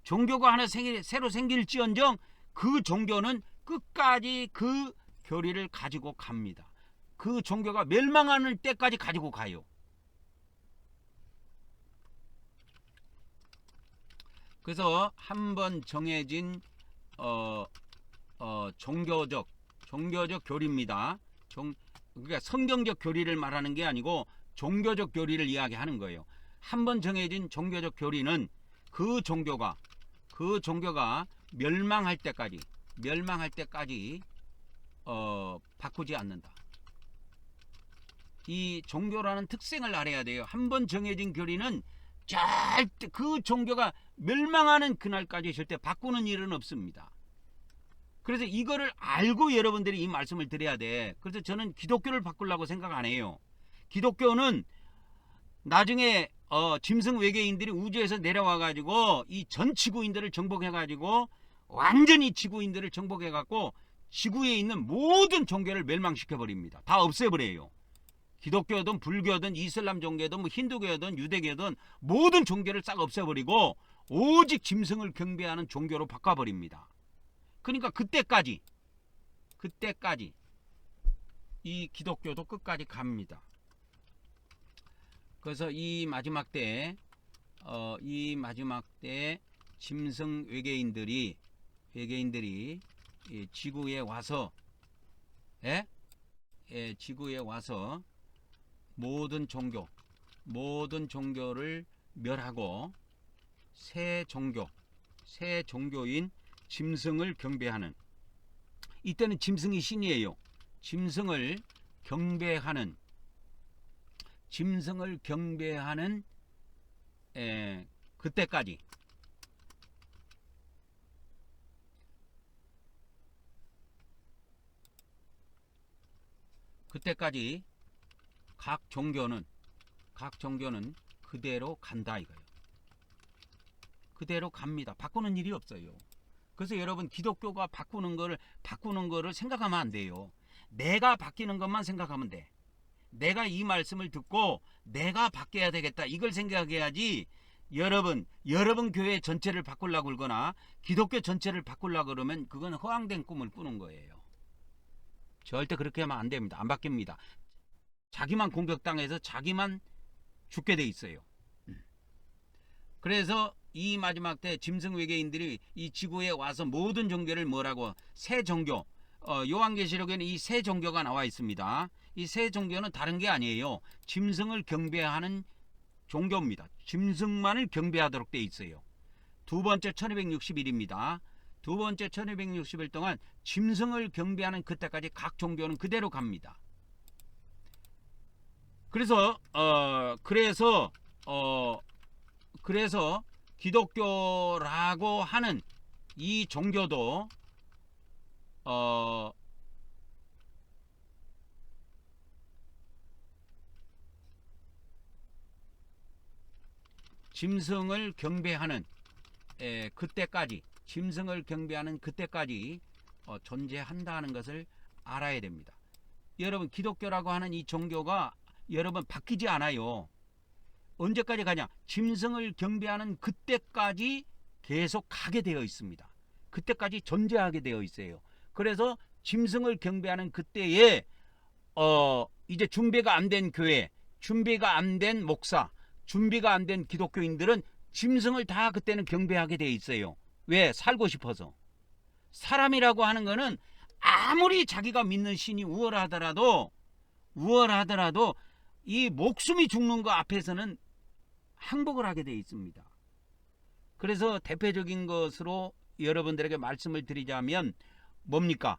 종교가 하나 새로 생길지언정 그 종교는 끝까지 그 교리를 가지고 갑니다. 그 종교가 멸망하는 때까지 가지고 가요. 그래서 한번 정해진 종교적 교리입니다. 그러니까 성경적 교리를 말하는 게 아니고 종교적 교리를 이야기하는 거예요. 한번 정해진 종교적 교리는 그 종교가 멸망할 때까지 바꾸지 않는다. 이 종교라는 특성을 알아야 돼요. 한번 정해진 교리는 절대 그 종교가 멸망하는 그날까지 절대 바꾸는 일은 없습니다. 그래서 이거를 알고 여러분들이 이 말씀을 드려야 돼. 그래서 저는 기독교를 바꾸려고 생각 안 해요. 기독교는 나중에 짐승 외계인들이 우주에서 내려와 가지고 이 전 지구인들을 정복해 가지고 완전히 지구인들을 정복해 갖고 지구에 있는 모든 종교를 멸망시켜 버립니다. 다 없애버려요. 기독교든 불교든 이슬람 종교든 뭐 힌두교든 유대교든 모든 종교를 싹 없애버리고 오직 짐승을 경배하는 종교로 바꿔버립니다. 그러니까 그때까지 이 기독교도 끝까지 갑니다. 그래서 이 마지막 때 짐승 외계인들이 지구에 와서 모든 종교를 멸하고 새 종교인 짐승을 경배하는, 이때는 짐승이 신이에요. 짐승을 경배하는 그때까지 각 종교는 그대로 간다 이거예요. 그대로 갑니다. 바꾸는 일이 없어요. 그래서 여러분, 기독교가 바꾸는 거를 생각하면 안 돼요. 내가 바뀌는 것만 생각하면 돼. 내가 이 말씀을 듣고 내가 바뀌어야 되겠다, 이걸 생각해야지. 여러분 교회 전체를 바꾸려고 그러거나 기독교 전체를 바꾸려고 그러면 그건 허황된 꿈을 꾸는 거예요. 절대 그렇게 하면 안 됩니다. 안 바뀝니다. 자기만 공격당해서 자기만 죽게 돼 있어요. 그래서 이 마지막 때 짐승 외계인들이 이 지구에 와서 모든 종교를 뭐라고, 새 종교, 요한계시록에는 이 새 종교가 나와 있습니다. 이 새 종교는 다른 게 아니에요. 짐승을 경배하는 종교입니다. 짐승만을 경배하도록 돼 있어요. 두 번째 1260일입니다. 두 번째 1260일 동안 짐승을 경배하는 그때까지 각 종교는 그대로 갑니다. 그래서 기독교라고 하는 이 종교도 짐승을 경배하는 그때까지, 짐승을 경배하는 그때까지 존재한다는 것을 알아야 됩니다. 여러분, 기독교라고 하는 이 종교가 여러분 바뀌지 않아요. 언제까지 가냐? 짐승을 경배하는 그때까지 계속 가게 되어 있습니다. 그때까지 존재하게 되어 있어요. 그래서 짐승을 경배하는 그때에 이제 준비가 안 된 교회, 준비가 안 된 목사, 준비가 안 된 기독교인들은 짐승을 다 그때는 경배하게 돼 있어요. 왜? 살고 싶어서. 사람이라고 하는 거는 아무리 자기가 믿는 신이 우월하더라도 이 목숨이 죽는 거 앞에서는 항복을 하게 돼 있습니다. 그래서 대표적인 것으로 여러분들에게 말씀을 드리자면 뭡니까?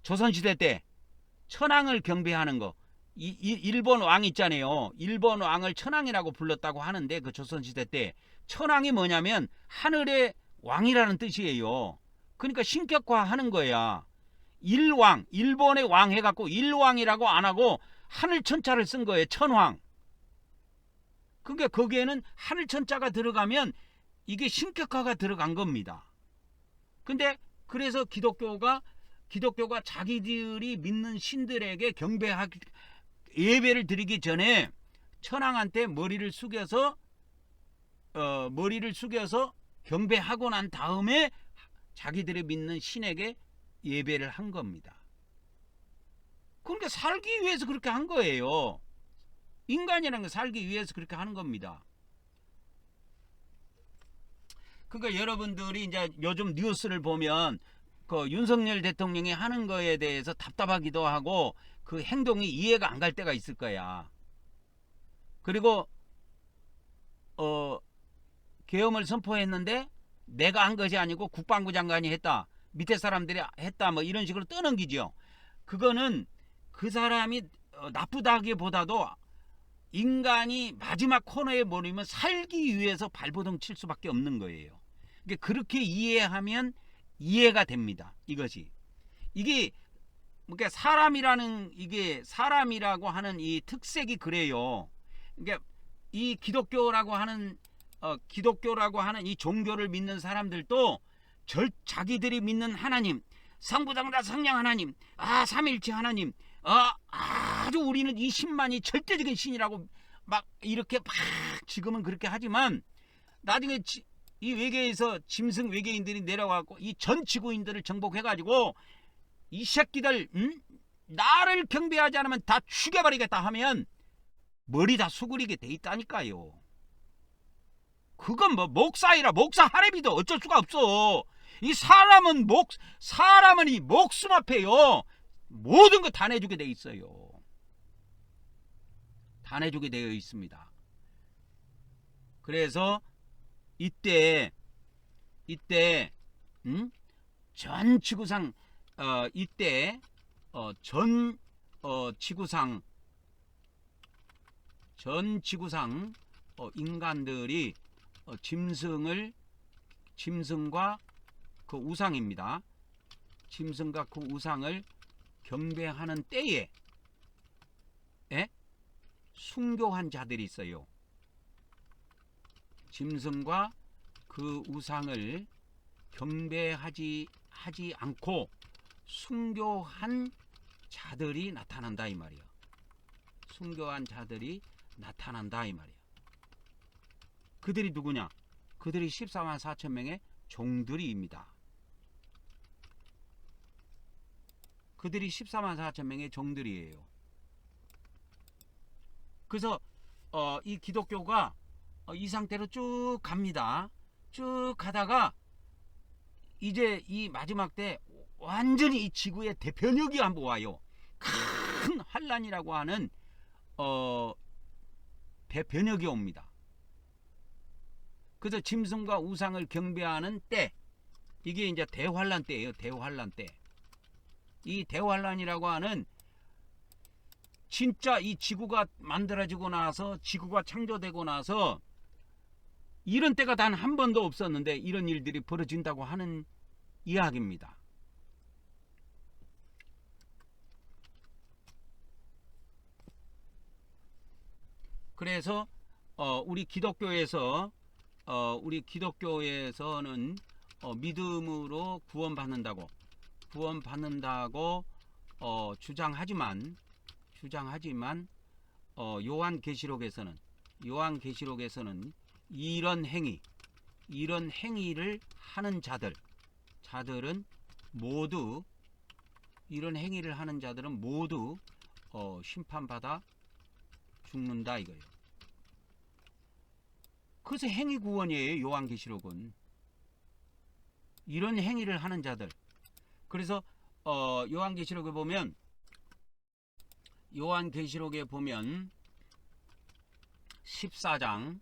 조선시대 때 천황을 경배하는 거. 일본 왕 있잖아요. 일본 왕을 천황이라고 불렀다고 하는데, 그 조선시대 때 천황이 뭐냐면 하늘의 왕이라는 뜻이에요. 그러니까 신격화하는 거야. 일왕, 일본의 왕 해갖고 일왕이라고 안 하고 하늘천자를 쓴 거예요. 천황. 그러니까 거기에는 하늘천자가 들어가면 이게 신격화가 들어간 겁니다. 근데 그래서 기독교가 자기들이 믿는 신들에게 예배를 드리기 전에 천황한테 머리를 숙여서 경배하고 난 다음에 자기들이 믿는 신에게 예배를 한 겁니다. 그러니까 살기 위해서 그렇게 한 거예요. 인간이라는 건 살기 위해서 그렇게 하는 겁니다. 그러니까 여러분들이 이제 요즘 뉴스를 보면 그 윤석열 대통령이 하는 거에 대해서 답답하기도 하고 그 행동이 이해가 안 갈 때가 있을 거야. 그리고 계엄을 선포했는데 내가 한 것이 아니고 국방부 장관이 했다, 밑에 사람들이 했다, 뭐 이런 식으로 떠넘기죠. 그거는 그 사람이 나쁘다기보다도 인간이 마지막 코너에 몰리면 살기 위해서 발버둥 칠 수밖에 없는 거예요. 그렇게 이해하면 이해가 됩니다. 이게 그러니까 사람이라고 하는 이 특색이 그래요. 그러니까 이 기독교라고 하는 이 종교를 믿는 사람들도 자기들이 믿는 하나님, 성부성자 성령 하나님, 삼일체 하나님, 아주 우리는 이 신만이 절대적인 신이라고 막 이렇게 막 지금은 그렇게 하지만, 나중에 이 외계에서 짐승 외계인들이 내려와갖고 이 전 지구인들을 정복해가지고 이 새끼들 나를 경배하지 않으면 다 죽여버리겠다 하면 머리 다 수그리게 돼 있다니까요. 그건 뭐 목사이라 목사 하래비도 어쩔 수가 없어. 이 사람은 이 목숨 앞에요 모든 거 다 내주게 돼 있어요. 다 내주게 되어 있습니다. 그래서 이때 전 지구상 전 지구상 인간들이 짐승과 그 우상입니다. 짐승과 그 우상을 경배하는 때에 순교한 자들이 있어요. 짐승과 그 우상을 경배하지 않고 순교한 자들이 나타난다 이 말이야. 순교한 자들이 나타난다 이 말이야. 그들이 누구냐? 그들이 14만 4천 명의 종들이입니다. 그들이 14만 4천 명의 종들이에요. 그래서 이 기독교가 이 상태로 쭉 갑니다. 쭉 가다가 이제 이 마지막 때 완전히 이 지구의 대변혁이 한번 와요. 큰 환란이라고 하는 대변혁이 옵니다. 그래서 짐승과 우상을 경배하는 때, 이게 이제 대환란 때예요. 대환란 때. 이 대환란이라고 하는 진짜 이 지구가 만들어지고 나서, 지구가 창조되고 나서 이런 때가 단 한 번도 없었는데 이런 일들이 벌어진다고 하는 이야기입니다. 그래서 우리 기독교에서는 믿음으로 구원받는다고 주장하지만 요한계시록에서는 이런 행위를 하는 자들은 모두 심판받아 죽는다 이거예요. 그래서 행위 구원이에요. 요한계시록은 이런 행위를 하는 자들. 그래서 요한계시록에 보면 14장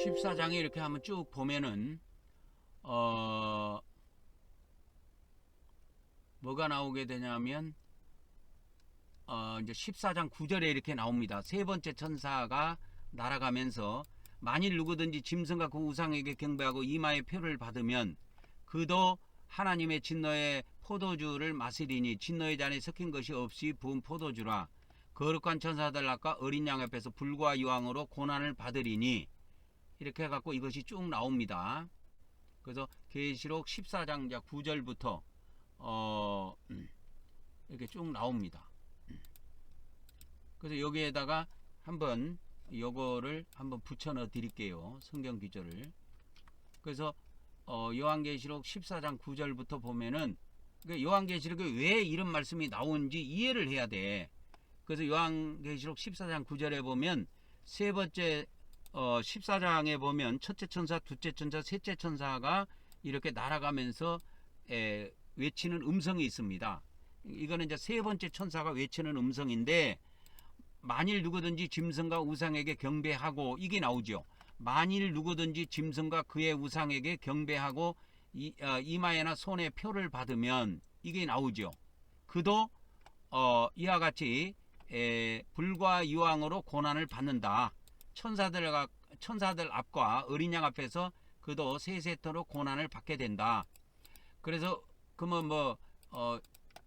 14장에 이렇게 한번 쭉 보면은 뭐가 나오게 되냐면 이제 14장 9절에 이렇게 나옵니다. 세 번째 천사가 날아가면서 만일 누구든지 짐승과 그 우상에게 경배하고 이마의 표를 받으면 그도 하나님의 진노의 포도주를 마시리니 진노의 잔에 섞인 것이 없이 부은 포도주라. 거룩한 천사들 아까 어린 양 앞에서 불과 유황으로 고난을 받으리니, 이렇게 해갖고 이것이 쭉 나옵니다. 그래서 계시록 14장 9절부터 이렇게 쭉 나옵니다. 그래서 여기에다가 한번 요거를 한번 붙여 넣어 드릴게요. 성경 기절을. 그래서 요한계시록 14장 9절부터 보면은 요한계시록에 왜 이런 말씀이 나오는지 이해를 해야 돼. 그래서 요한계시록 14장 9절에 보면 세 번째 14장에 보면 첫째 천사, 둘째 천사, 셋째 천사가 이렇게 날아가면서 외치는 음성이 있습니다. 이거는 이제 세 번째 천사가 외치는 음성인데, 만일 누구든지 짐승과 우상에게 경배하고, 이게 나오죠. 만일 누구든지 짐승과 그의 우상에게 경배하고 이마에나 손에 표를 받으면, 이게 나오죠. 그도 이와 같이 불과 유황으로 고난을 받는다. 천사들 앞과 어린 양 앞에서 그도 세세토록 고난을 받게 된다. 그래서 그러면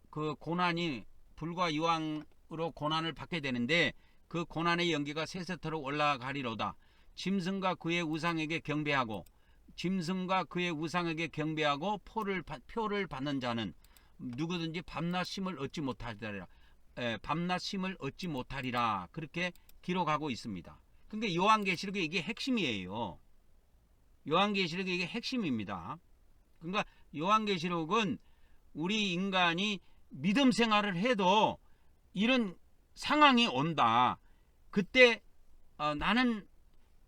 그 고난이 불과 유황으로 고난을 받게 되는데, 그 고난의 연기가 세세토록 올라가리로다. 짐승과 그의 우상에게 경배하고 표를 받는 자는 누구든지 밤낮 쉼을 얻지 못하리라. 그렇게 기록하고 있습니다. 그러니까 요한계시록의 이게 핵심이에요. 요한계시록의 이게 핵심입니다. 그러니까 요한계시록은 우리 인간이 믿음 생활을 해도 이런 상황이 온다. 그때 나는,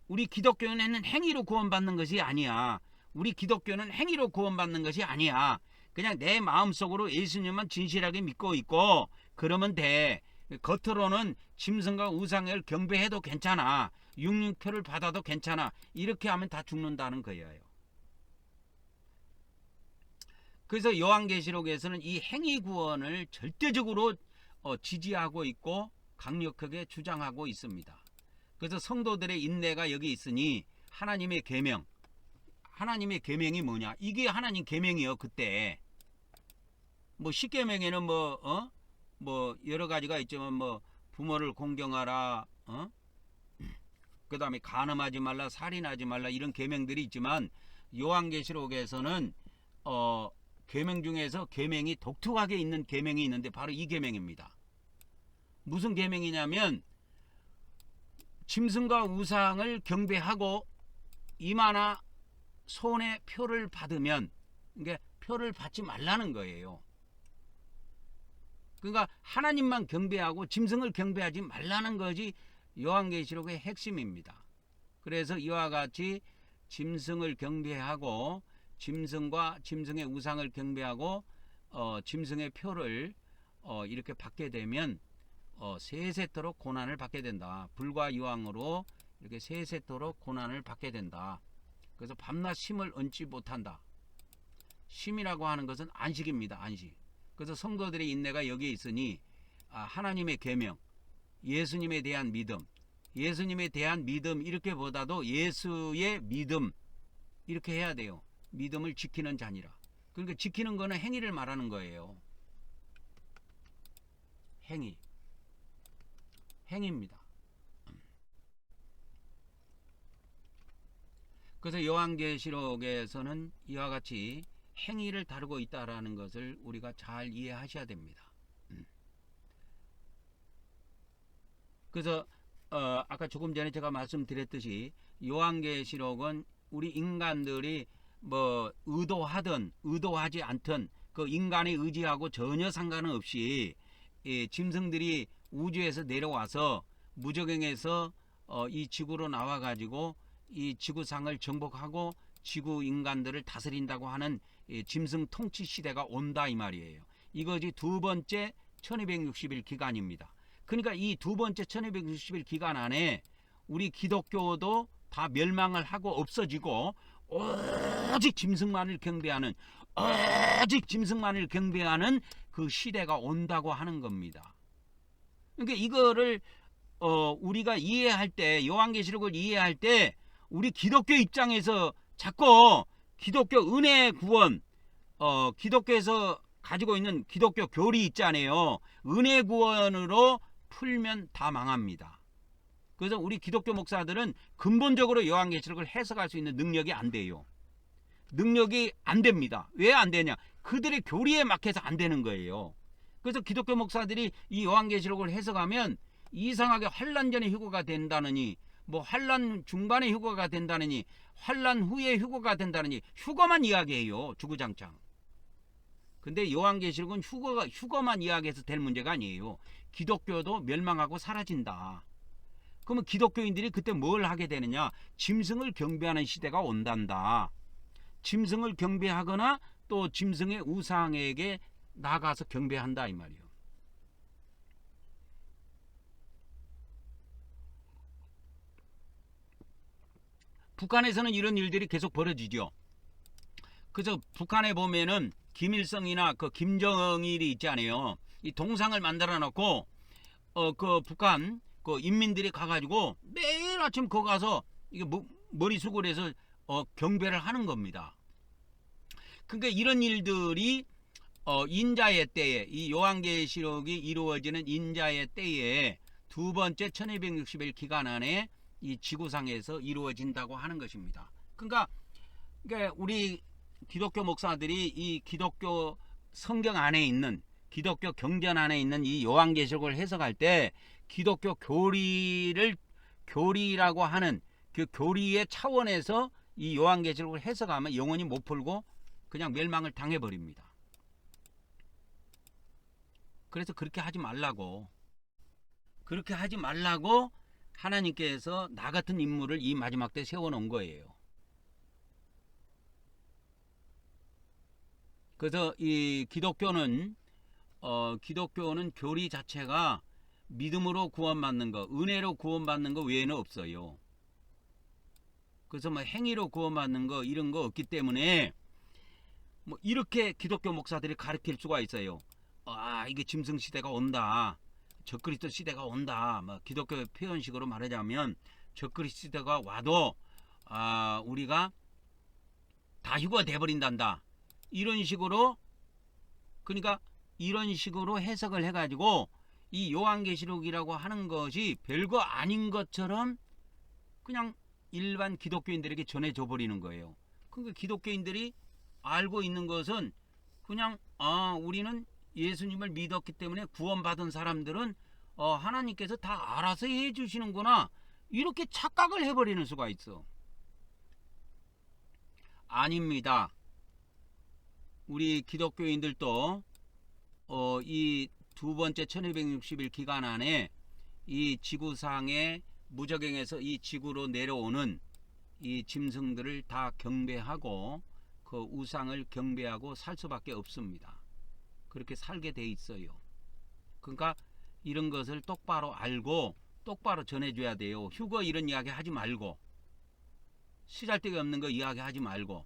우리 기독교는 행위로 구원받는 것이 아니야. 우리 기독교는 행위로 구원받는 것이 아니야. 그냥 내 마음속으로 예수님만 진실하게 믿고 있고 그러면 돼. 겉으로는 짐승과 우상을 경배해도 괜찮아. 육육표를 받아도 괜찮아. 이렇게 하면 다 죽는다는 거예요. 그래서 요한계시록에서는 이 행위 구원을 절대적으로 지지하고 있고 강력하게 주장하고 있습니다. 그래서 성도들의 인내가 여기 있으니 하나님의 계명, 하나님의 계명이 뭐냐? 이게 하나님 계명이요. 그때 뭐 십계명에는 뭐 여러 가지가 있지만 뭐 부모를 공경하라, 그 다음에 간음하지 말라, 살인하지 말라, 이런 계명들이 있지만 요한계시록에서는 계명 중에서 계명이 독특하게 있는 계명이 있는데 바로 이 계명입니다. 무슨 계명이냐면 짐승과 우상을 경배하고 이마나 손에 표를 받으면, 그러니까 표를 받지 말라는 거예요. 그러니까 하나님만 경배하고 짐승을 경배하지 말라는 것이 요한계시록의 핵심입니다. 그래서 이와 같이 짐승을 경배하고 짐승과 짐승의 우상을 경배하고 짐승의 표를 이렇게 받게 되면 세세토록 고난을 받게 된다. 불과 유황으로 이렇게 세세토록 고난을 받게 된다. 그래서 밤낮 쉼을 얻지 못한다. 쉼이라고 하는 것은 안식입니다. 안식. 그래서 성도들의 인내가 여기에 있으니 하나님의 계명, 예수님에 대한 믿음, 예수님에 대한 믿음 이렇게 보다도 예수의 믿음 이렇게 해야 돼요. 믿음을 지키는 자니라. 그러니까 지키는 거는 행위를 말하는 거예요. 행위입니다. 그래서 요한계시록에서는 이와 같이 행위를 다루고 있다라는 것을 우리가 잘 이해하셔야 됩니다. 그래서 아까 조금 전에 제가 말씀드렸듯이 요한계시록은 우리 인간들이 뭐 의도하든 의도하지 않든 그 인간의 의지하고 전혀 상관은 없이 짐승들이 우주에서 내려와서 무저갱에서 이 지구로 나와 가지고 이 지구상을 정복하고 지구 인간들을 다스린다고 하는 짐승 통치 시대가 온다 이 말이에요. 이것이 두 번째 1260일 기간입니다. 그러니까 이 두 번째 1260일 기간 안에 우리 기독교도 다 멸망을 하고 없어지고 오직 짐승만을 경배하는 그 시대가 온다고 하는 겁니다. 그러니까 이거를 우리가 이해할 때, 요한계시록을 이해할 때 우리 기독교 입장에서 자꾸 기독교 은혜 구원, 기독교에서 가지고 있는 기독교 교리 있잖아요. 은혜 구원으로 풀면 다 망합니다. 그래서 우리 기독교 목사들은 근본적으로 요한계시록을 해석할 수 있는 능력이 안 돼요. 능력이 안 됩니다. 왜 안 되냐? 그들의 교리에 막혀서 안 되는 거예요. 그래서 기독교 목사들이 이 요한계시록을 해석하면 이상하게 환란 전에 휴거가 된다느니, 뭐 환란 중반에 휴거가 된다느니, 환란 후에 휴거가 된다느니 휴거만 이야기해요. 주구장창. 근데 요한계시록은 휴거만 이야기해서 될 문제가 아니에요. 기독교도 멸망하고 사라진다. 그러면 기독교인들이 그때 뭘 하게 되느냐? 짐승을 경배하는 시대가 온단다. 짐승을 경배하거나 또 짐승의 우상에게 나가서 경배한다 이 말이에요. 북한에서는 이런 일들이 계속 벌어지죠. 그래서 북한에 보면은 김일성이나 그 김정일이 있잖아요. 이 동상을 만들어 놓고 그 북한 그 인민들이 가가지고 매일 아침 거기 가서 이게 머리 숙을 해서 경배를 하는 겁니다. 그러니까 이런 일들이 인자의 때에, 이 요한계시록이 이루어지는 인자의 때에 두 번째 1260일 기간 안에 이 지구상에서 이루어진다고 하는 것입니다. 그러니까 우리 기독교 목사들이 이 기독교 성경 안에 있는, 기독교 경전 안에 있는 이 요한계시록을 해석할 때 기독교 교리라고 하는 그 교리의 차원에서 이 요한계시록을 해석하면 영원히 못 풀고 그냥 멸망을 당해버립니다. 그래서 그렇게 하지 말라고 하나님께서 나 같은 인물을 이 마지막 때 세워놓은 거예요. 그래서 이 기독교는 교리 자체가 믿음으로 구원받는 거, 은혜로 구원받는 거 외에는 없어요. 그래서 뭐 행위로 구원받는 거 이런 거 없기 때문에 뭐 이렇게 기독교 목사들이 가르칠 수가 있어요. 이게 짐승 시대가 온다. 적그리스도 시대가 온다. 뭐 기독교 표현식으로 말하자면 적그리스도 시대가 와도 우리가 다 휴거가 돼버린단다. 이런 식으로, 그러니까 이런 식으로 해석을 해가지고 이 요한계시록이라고 하는 것이 별거 아닌 것처럼 그냥 일반 기독교인들에게 전해져 버리는 거예요. 그러니까 기독교인들이 알고 있는 것은 그냥 우리는 예수님을 믿었기 때문에 구원받은 사람들은 하나님께서 다 알아서 해주시는구나, 이렇게 착각을 해버리는 수가 있어. 아닙니다. 우리 기독교인들도 이 두 번째 1260일 기간 안에 이 지구상의 무저갱에서 이 지구로 내려오는 이 짐승들을 다 경배하고 그 우상을 경배하고 살 수밖에 없습니다. 그렇게 살게 돼 있어요. 그러니까 이런 것을 똑바로 알고 똑바로 전해줘야 돼요. 휴거 이런 이야기 하지 말고, 시잘데기 없는 거 이야기 하지 말고.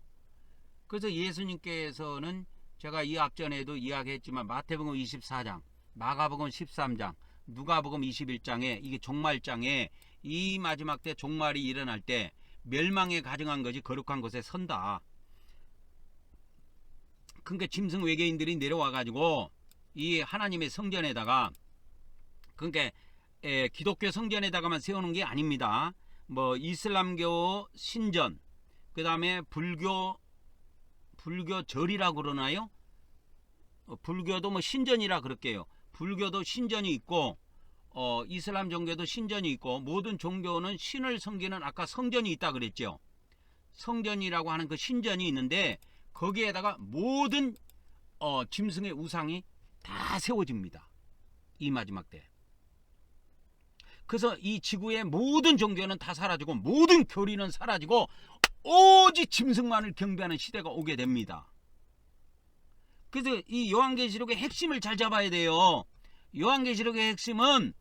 그래서 예수님께서는 제가 이 앞전에도 이야기했지만 마태복음 24장, 마가복음 13장, 누가복음 21장에 이게 종말장에 이 마지막 때 종말이 일어날 때 멸망에 가증한 것이 거룩한 곳에 선다. 그러니까 짐승 외계인들이 내려와 가지고 이 하나님의 성전에다가, 그러니까 기독교 성전에다가만 세우는 게 아닙니다. 뭐 이슬람교 신전, 그 다음에 불교 절이라고 그러나요? 불교도 뭐 신전이라 그럴게요. 불교도 신전이 있고 이슬람 종교도 신전이 있고, 모든 종교는 신을 섬기는 아까 성전이 있다 그랬죠. 성전이라고 하는 그 신전이 있는데 거기에다가 모든 짐승의 우상이 다 세워집니다. 이 마지막 때. 그래서 이 지구의 모든 종교는 다 사라지고 모든 교리는 사라지고 오직 짐승만을 경배하는 시대가 오게 됩니다. 그래서 이 요한계시록의 핵심을 잘 잡아야 돼요. 요한계시록의 핵심은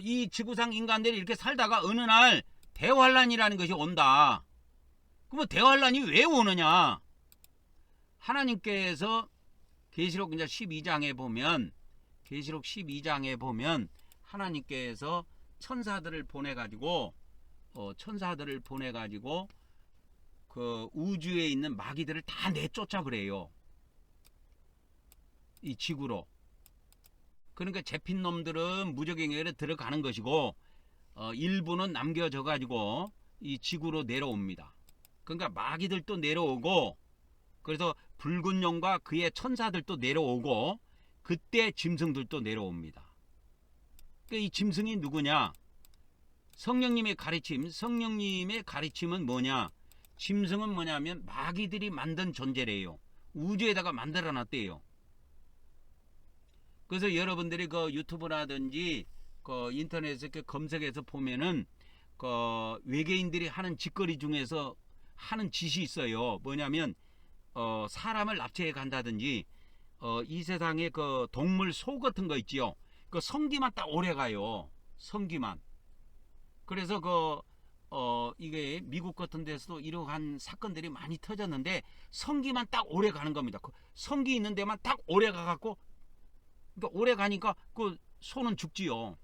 이 지구상 인간들이 이렇게 살다가 어느 날 대환란이라는 것이 온다. 그러면 대환란이 왜 오느냐? 하나님께서 계시록 이제 12장에 보면, 계시록 12장에 보면 하나님께서 천사들을 보내 가지고 그 우주에 있는 마귀들을 다 내쫓아 그래요. 이 지구로. 그러니까 잡힌 놈들은 무저갱에 들어가는 것이고 일부는 남겨져 가지고 이 지구로 내려옵니다. 그러니까 마귀들도 내려오고, 그래서 붉은 용과 그의 천사들도 내려오고, 그때 짐승들도 내려옵니다. 그러니까 이 짐승이 누구냐? 성령님의 가르침. 성령님의 가르침은 뭐냐? 짐승은 뭐냐면 마귀들이 만든 존재래요. 우주에다가 만들어 놨대요. 그래서 여러분들이 그 유튜브라든지 그 인터넷에 검색해서 보면은 그 외계인들이 하는 짓거리 중에서 하는 짓이 있어요. 뭐냐면 사람을 납치해 간다든지 이 세상에 그 동물 소 같은 거 있지요. 그 성기만 딱 오래 가요. 성기만. 그래서 이게 미국 같은 데서도 이러한 사건들이 많이 터졌는데 성기만 딱 오래 가는 겁니다. 그 성기 있는 데만 딱 오래 가갖고, 그러니까 오래 가니까 그 소는 죽지요.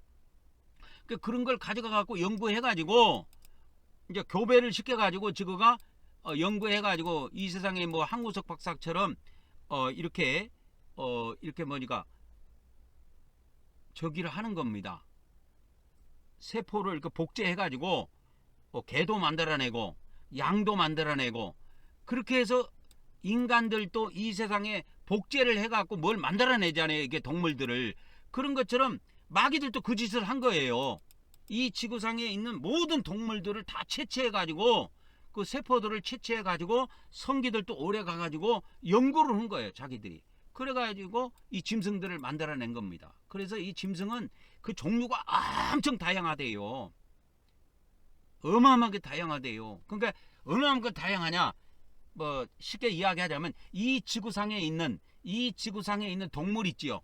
그런 걸 가져가 갖고 연구해 가지고 이제 교배를 시켜 가지고 지구가 연구해 가지고 이 세상에 뭐 한구석 박사처럼 이렇게 뭐니까 저기를 하는 겁니다. 세포를 이렇게 복제해 가지고 개도 만들어내고 양도 만들어내고, 그렇게 해서 인간들도 이 세상에 복제를 해갖고 뭘 만들어내잖아요. 이게 동물들을. 그런 것처럼 마귀들도 그 짓을 한 거예요. 이 지구상에 있는 모든 동물들을 다 채취해가지고, 그 세포들을 채취해가지고 성기들도 오래 가가지고 연구를 한 거예요. 자기들이. 그래가지고 이 짐승들을 만들어낸 겁니다. 그래서 이 짐승은 그 종류가 엄청 다양하대요. 어마어마하게 다양하대요. 그러니까 어마어마하게 다양하냐? 뭐 쉽게 이야기하자면 이 지구상에 있는 동물 있지요.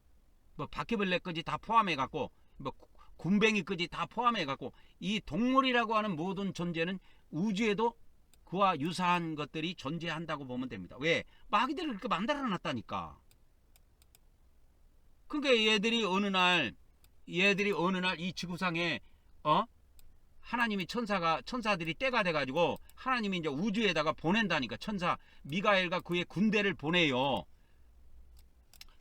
뭐 바퀴벌레까지 다 포함해 갖고, 뭐 굼벵이까지 다 포함해 갖고, 이 동물이라고 하는 모든 존재는 우주에도 그와 유사한 것들이 존재한다고 보면 됩니다. 왜? 마귀들을 그렇게 만들어 놨다니까. 그러니까 얘들이 어느 날 얘들이 어느 날 이 지구상에 하나님이 천사들이 때가 돼가지고 하나님이 이제 우주에다가 보낸다니까. 천사 미가엘과 그의 군대를 보내요.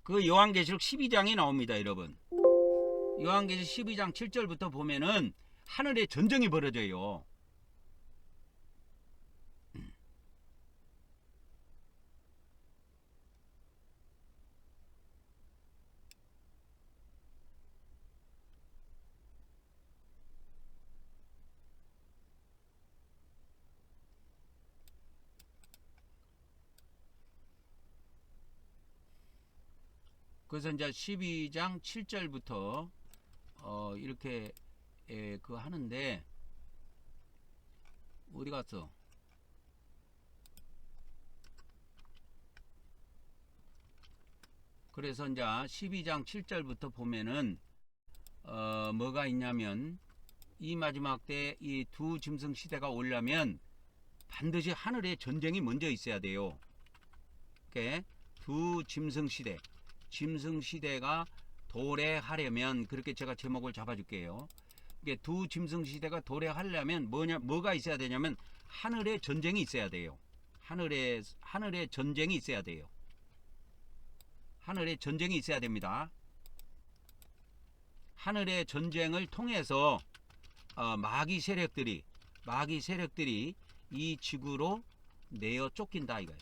그 요한계시록 12장에 나옵니다, 여러분. 요한계시록 12장 7절부터 보면은 하늘에 전쟁이 벌어져요. 그래서 이제 12장 7절부터 이렇게 그 하는데 어디 갔어? 그래서 이제 12장 7절부터 보면은 뭐가 있냐면 이 마지막 때 이 두 짐승 시대가 오려면 반드시 하늘에 전쟁이 먼저 있어야 돼요. 이렇게 두 짐승 시대가 도래하려면, 그렇게 제가 제목을 잡아줄게요. 이게 두 짐승 시대가 도래하려면 뭐가 있어야 되냐면 하늘에 전쟁이 있어야 돼요. 하늘에 전쟁이 있어야 돼요. 하늘에 전쟁이 있어야 됩니다. 하늘의 전쟁을 통해서 마귀 세력들이 이 지구로 내어 쫓긴다 이거예요.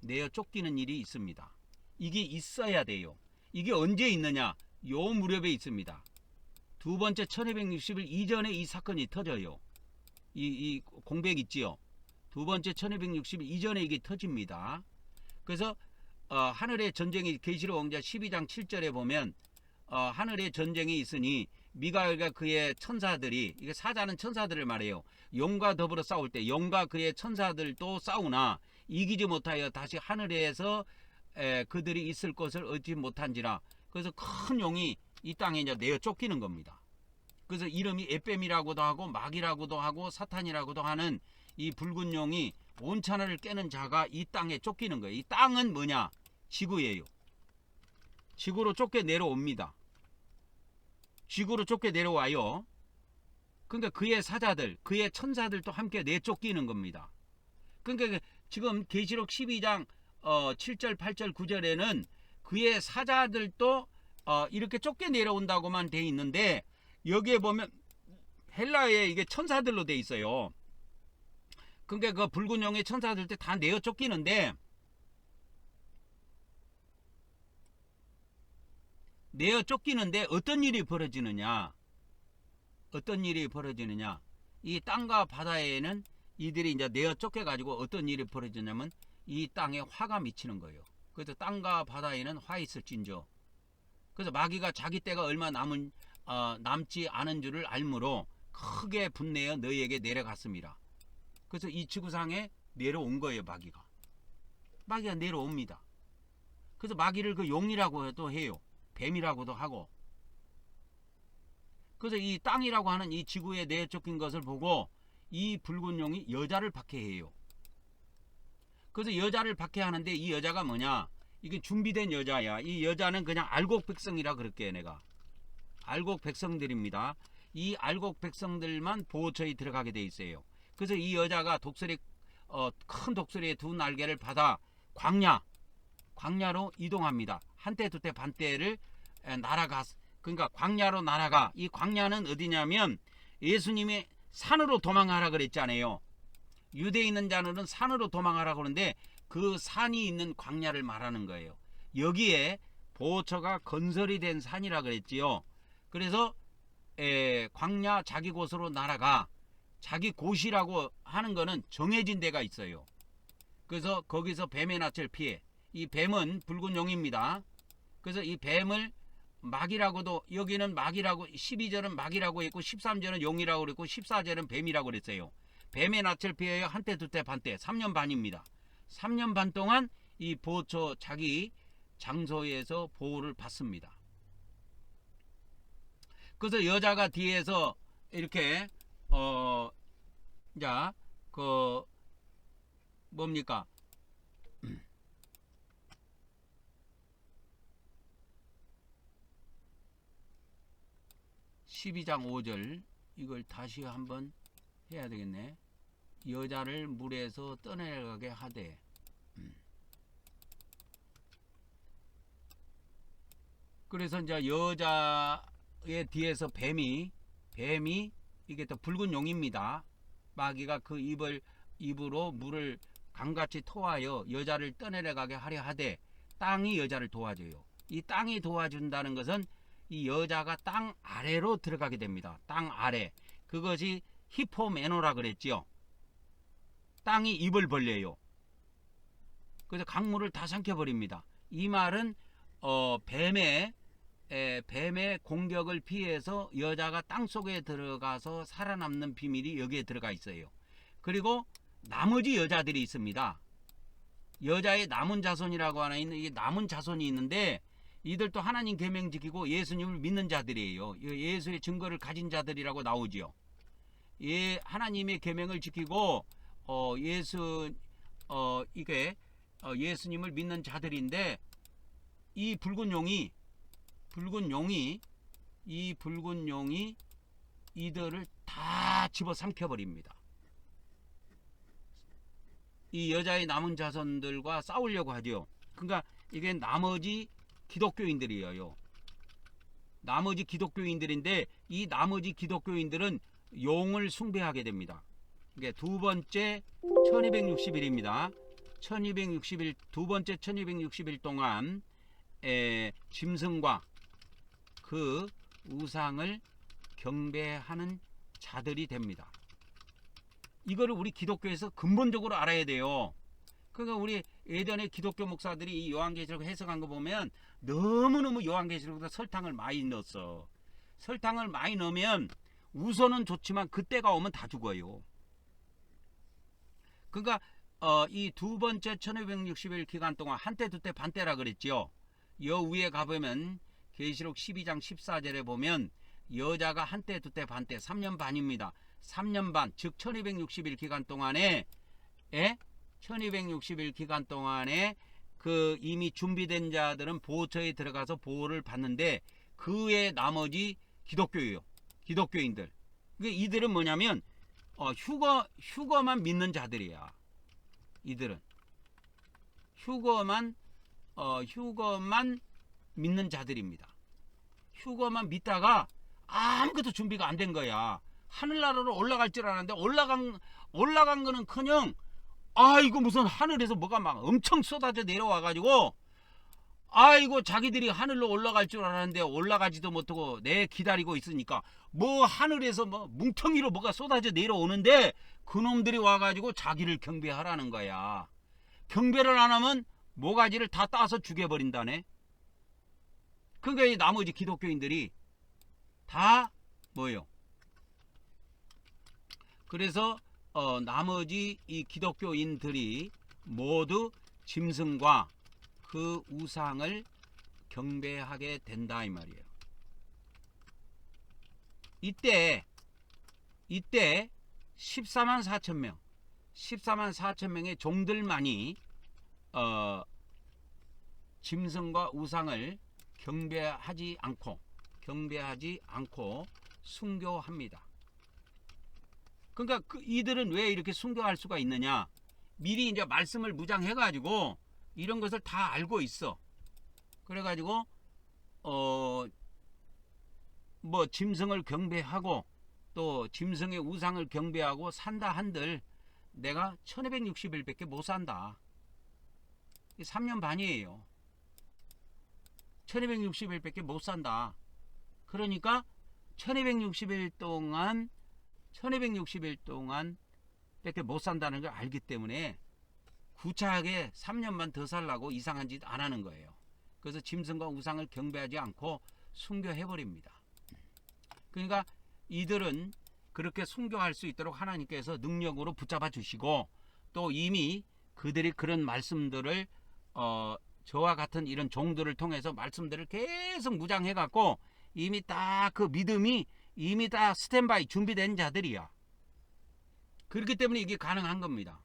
내어 쫓기는 일이 있습니다. 이게 있어야 돼요. 이게 언제 있느냐? 요 무렵에 있습니다. 두 번째 1260일 이전에 이 사건이 터져요. 이 공백 있지요. 두 번째 1260일 이전에 이게 터집니다. 그래서 하늘의 전쟁이 계시록 12장 7절에 보면 하늘의 전쟁이 있으니 미가엘과 그의 천사들이, 이게 사자는 천사들을 말해요. 용과 더불어 싸울 때 용과 그의 천사들도 싸우나 이기지 못하여 다시 하늘에서 그들이 있을 것을 얻지 못한지라. 그래서 큰 용이 이 땅에 이제 내어 쫓기는 겁니다. 그래서 이름이 에뱀이라고도 하고 마귀라고도 하고 사탄이라고도 하는 이 붉은 용이 온천을 깨는 자가 이 땅에 쫓기는 거예요. 이 땅은 뭐냐? 지구예요. 지구로 쫓겨 내려옵니다. 지구로 쫓겨 내려와요. 그러니까 그의 사자들, 그의 천사들도 함께 내쫓기는 겁니다. 그러니까 지금 계시록 12장 7절, 8절, 9절에는 그의 사자들도 이렇게 쫓겨 내려온다고만 돼 있는데, 여기에 보면 헬라어에 이게 천사들로 돼 있어요. 그러니까 그 붉은 용의 천사들 때 다 내어 쫓기는데, 내어 쫓기는데 어떤 일이 벌어지느냐? 이 땅과 바다에는 이들이 이제 내어 쫓겨 가지고 어떤 일이 벌어지냐면 이 땅에 화가 미치는 거예요. 그래서 땅과 바다에는 화 있을진저. 그래서 마귀가 자기 때가 얼마 남지 않은 줄을 알므로 크게 분내어 너희에게 내려갔습니다. 그래서 이 지구상에 내려온 거예요. 마귀가 내려옵니다. 그래서 마귀를 그 용이라고도 해요. 뱀이라고도 하고. 그래서 이 땅이라고 하는 이 지구에 내어 쫓긴 것을 보고 이 붉은 용이 여자를 박해해요. 그래서 여자를 박해하는데 이 여자가 뭐냐? 이게 준비된 여자야. 이 여자는 그냥 알곡 백성이라 그럴게요. 내가 알곡 백성들입니다. 이 알곡 백성들만 보호처에 들어가게 돼 있어요. 그래서 이 여자가 큰 독수리의 두 날개를 받아 광야로 이동합니다. 한때 두때 반때를 그러니까 광야로 날아가. 이 광야는 어디냐면 예수님이 산으로 도망하라 그랬잖아요. 유대에 있는 자들은 산으로 도망하라 그러는데 그 산이 있는 광야를 말하는 거예요. 여기에 보호처가 건설이 된 산이라 그랬지요. 그래서 광야 자기 곳으로 날아가. 자기 곳이라고 하는 거는 정해진 데가 있어요. 그래서 거기서 뱀의 낯을 피해. 이 뱀은 붉은 용입니다. 그래서 이 뱀을 마귀라고도, 여기는 마귀라고 12절은 마귀라고 했고 13절은 용이라고 그랬고 14절은 뱀이라고 그랬어요. 뱀의 낯을 피하여 한때 두때 반때 3년 반입니다. 3년 반 동안 이 보호처 자기 장소에서 보호를 받습니다. 그래서 여자가 뒤에서 이렇게 자, 뭡니까? 12장 5절 이걸 다시 한번 해야 되겠네. 여자를 물에서 떠내려가게 하되. 그래서 이제 여자의 뒤에서 뱀이 이게 또 붉은 용입니다. 마귀가 그 입으로 물을 강같이 토하여 여자를 떠내려가게 하려 하되 땅이 여자를 도와줘요. 이 땅이 도와준다는 것은 이 여자가 땅 아래로 들어가게 됩니다. 땅 아래. 그것이 히포메노라 그랬지요. 땅이 입을 벌려요. 그래서 강물을 다 삼켜버립니다. 이 말은 뱀의 공격을 피해서 여자가 땅 속에 들어가서 살아남는 비밀이 여기에 들어가 있어요. 그리고 나머지 여자들이 있습니다. 여자의 남은 자손이라고 하는 이 남은 자손이 있는데 이들도 하나님 계명 지키고 예수님을 믿는 자들이에요. 예수의 증거를 가진 자들이라고 나오지요. 하나님의 계명을 지키고 예수님을 믿는 자들인데 이 붉은 용이 이들을 다 집어삼켜 버립니다. 이 여자의 남은 자손들과 싸우려고 하죠. 그러니까 이게 나머지 기독교인들이에요. 나머지 기독교인들인데 이 나머지 기독교인들은 용을 숭배하게 됩니다. 이게 두 번째 1260일입니다. 1260일 두 번째 1260일 동안 짐승과 그 우상을 경배하는 자들이 됩니다. 이거를 우리 기독교에서 근본적으로 알아야 돼요. 그러니까 우리 예전에 기독교 목사들이 이 요한계시록 해석한 거 보면 너무너무 요한계시록에다 설탕을 많이 넣었어. 설탕을 많이 넣으면 우선은 좋지만 그때가 오면 다 죽어요. 그러니까 이 두 번째 1260일 기간 동안 한때 두때 반때라 그랬지요. 여 위에 가보면 계시록 12장 14절에 보면 여자가 한때 두때 반때 3년 반입니다. 3년 반, 즉 1260일 기간 동안에 1260일 기간 동안에 그 이미 준비된 자들은 보호처에 들어가서 보호를 받는데 그 외 나머지 기독교예요. 기독교인들. 이들은 뭐냐면 휴거만 믿는 자들이야. 이들은 휴거만 믿는 자들입니다. 휴거만 믿다가 아무것도 준비가 안 된 거야. 하늘나라로 올라갈 줄 알았는데 올라간 거는커녕 이거 무슨 하늘에서 뭐가 막 엄청 쏟아져 내려와가지고 아이고 자기들이 하늘로 올라갈 줄 알았는데 올라가지도 못하고 내 기다리고 있으니까 뭐 하늘에서 뭐 뭉텅이로 뭐가 쏟아져 내려오는데 그놈들이 와가지고 자기를 경배하라는 거야. 경배를 안 하면 모가지를 다 따서 죽여버린다네. 그러니까 이 나머지 기독교인들이 다 뭐예요? 그래서 나머지 이 기독교인들이 모두 짐승과 그 우상을 경배하게 된다 이 말이에요. 이때 14만 4천 명 14만 4천 명의 종들만이 짐승과 우상을 경배하지 않고 순교합니다. 그러니까 이들은 왜 이렇게 순교할 수가 있느냐? 미리 이제 말씀을 무장해가지고 이런 것을 다 알고 있어. 그래가지고 뭐 짐승을 경배하고 또 짐승의 우상을 경배하고 산다 한들 내가 1260일밖에 못 산다. 3년 반이에요. 1260일밖에 못 산다. 그러니까 1260일 동안 밖에 못 산다는 걸 알기 때문에 구차하게 3년만 더 살라고 이상한 짓 안 하는 거예요. 그래서 짐승과 우상을 경배하지 않고 순교해버립니다. 그러니까 이들은 그렇게 순교할 수 있도록 하나님께서 능력으로 붙잡아 주시고 또 이미 그들이 그런 말씀들을 저와 같은 이런 종들을 통해서 말씀들을 계속 무장해 갖고 이미 딱 그 믿음이 이미 다 스탠바이 준비된 자들이야. 그렇기 때문에 이게 가능한 겁니다.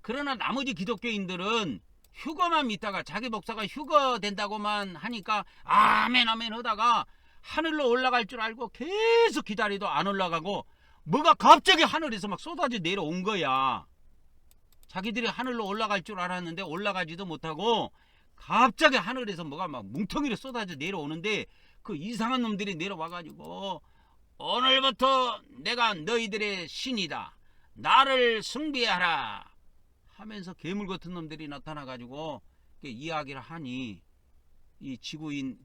그러나 나머지 기독교인들은 휴거만 믿다가 자기 목사가 휴거 된다고만 하니까 아멘 하다가 하늘로 올라갈 줄 알고 계속 기다리도 안 올라가고 뭐가 갑자기 하늘에서 막 쏟아져 내려온 거야. 자기들이 하늘로 올라갈 줄 알았는데 올라가지도 못하고 갑자기 하늘에서 뭐가 막 뭉텅이로 쏟아져 내려오는데 그 이상한 놈들이 내려와가지고 오늘부터 내가 너희들의 신이다. 나를 숭배하라. 하면서 괴물 같은 놈들이 나타나가지고 이야기를 하니 이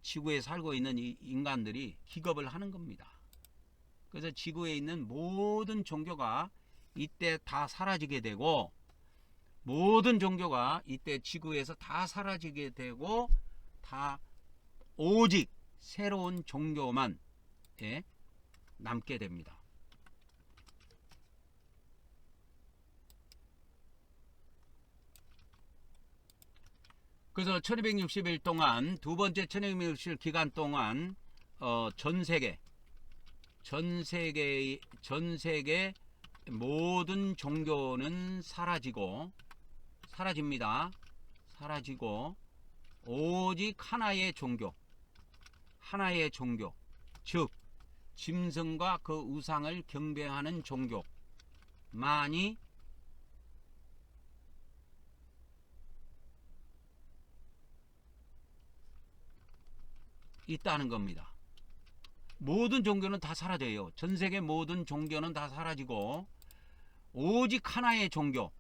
지구에 살고 있는 이 인간들이 기겁을 하는 겁니다. 그래서 지구에 있는 모든 종교가 이때 다 사라지게 되고 모든 종교가 이때 지구에서 다 사라지게 되고 다 오직 새로운 종교만 남게 됩니다. 그래서 1260일 동안 두 번째 1260일 기간 동안 전 세계 모든 종교는 사라집니다. 사라지고 오직 하나의 종교, 즉 짐승과 그 우상을 경배하는 종교만이 있다는 겁니다. 모든 종교는 다 사라져요. 전 세계 모든 종교는 다 사라지고 오직 하나의 종교,